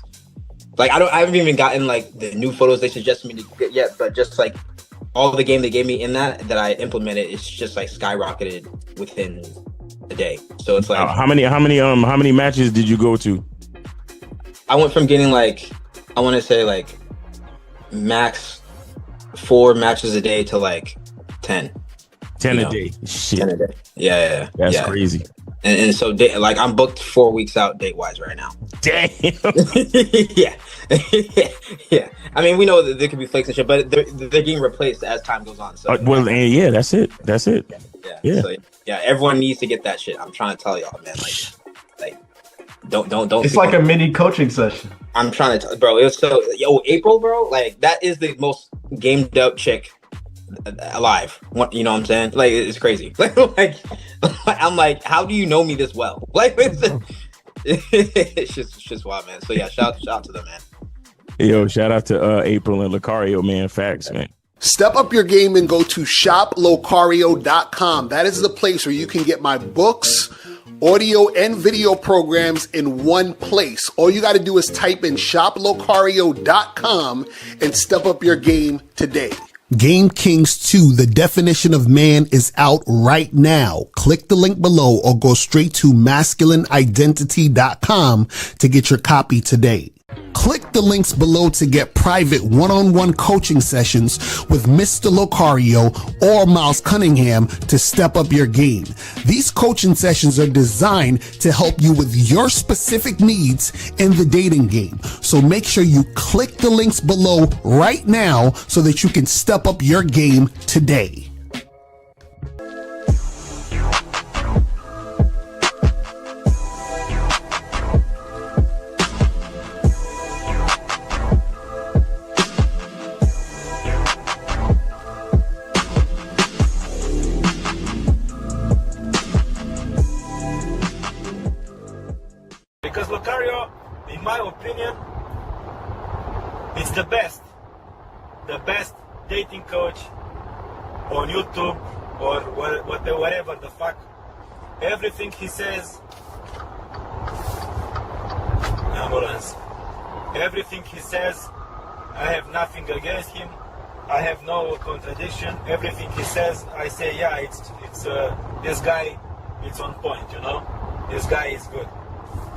like I haven't even gotten like the new photos they suggested me to get yet, but just like all the game they gave me in that I implemented, it's just like skyrocketed within a day. So it's like how many matches did you go to? I went from getting like, I want to say like max 4 matches a day to like 10 a day. Shit. 10 a day. Yeah. That's crazy. And so like I'm booked 4 weeks out date wise right now. Damn. Yeah. I mean, we know that there could be flakes and shit, but they're getting replaced as time goes on. So well, and yeah, that's it. Yeah. So, everyone needs to get that shit. I'm trying to tell y'all, man. Like, don't. It's like a mini coaching session. I'm trying to, bro. It was so April, bro. Like that is the most gamed up chick alive. You know what I'm saying? Like it's crazy. Like I'm like, how do you know me this well? Like it's just wild, man. So shout out to them, man. Yo, shout out to April and Locario, man. Facts, man. Step up your game and go to shoplocario.com. That is the place where you can get my books, audio, and video programs in one place. All you got to do is type in shoplocario.com and step up your game today. Game Kings 2, The Definition of Man, is out right now. Click the link below or go straight to masculineidentity.com to get your copy today. Click the links below to get private one-on-one coaching sessions with Mr. Locario or Miles Cunningham to step up your game. These coaching sessions are designed to help you with your specific needs in the dating game. So make sure you click the links below right now so that you can step up your game today. Because Locario, in my opinion, is the best dating coach on YouTube or whatever the fuck. Everything he says, ambulance. Everything he says, I have nothing against him. I have no contradiction. Everything he says, I say, yeah, it's this guy, it's on point, you know. This guy is good.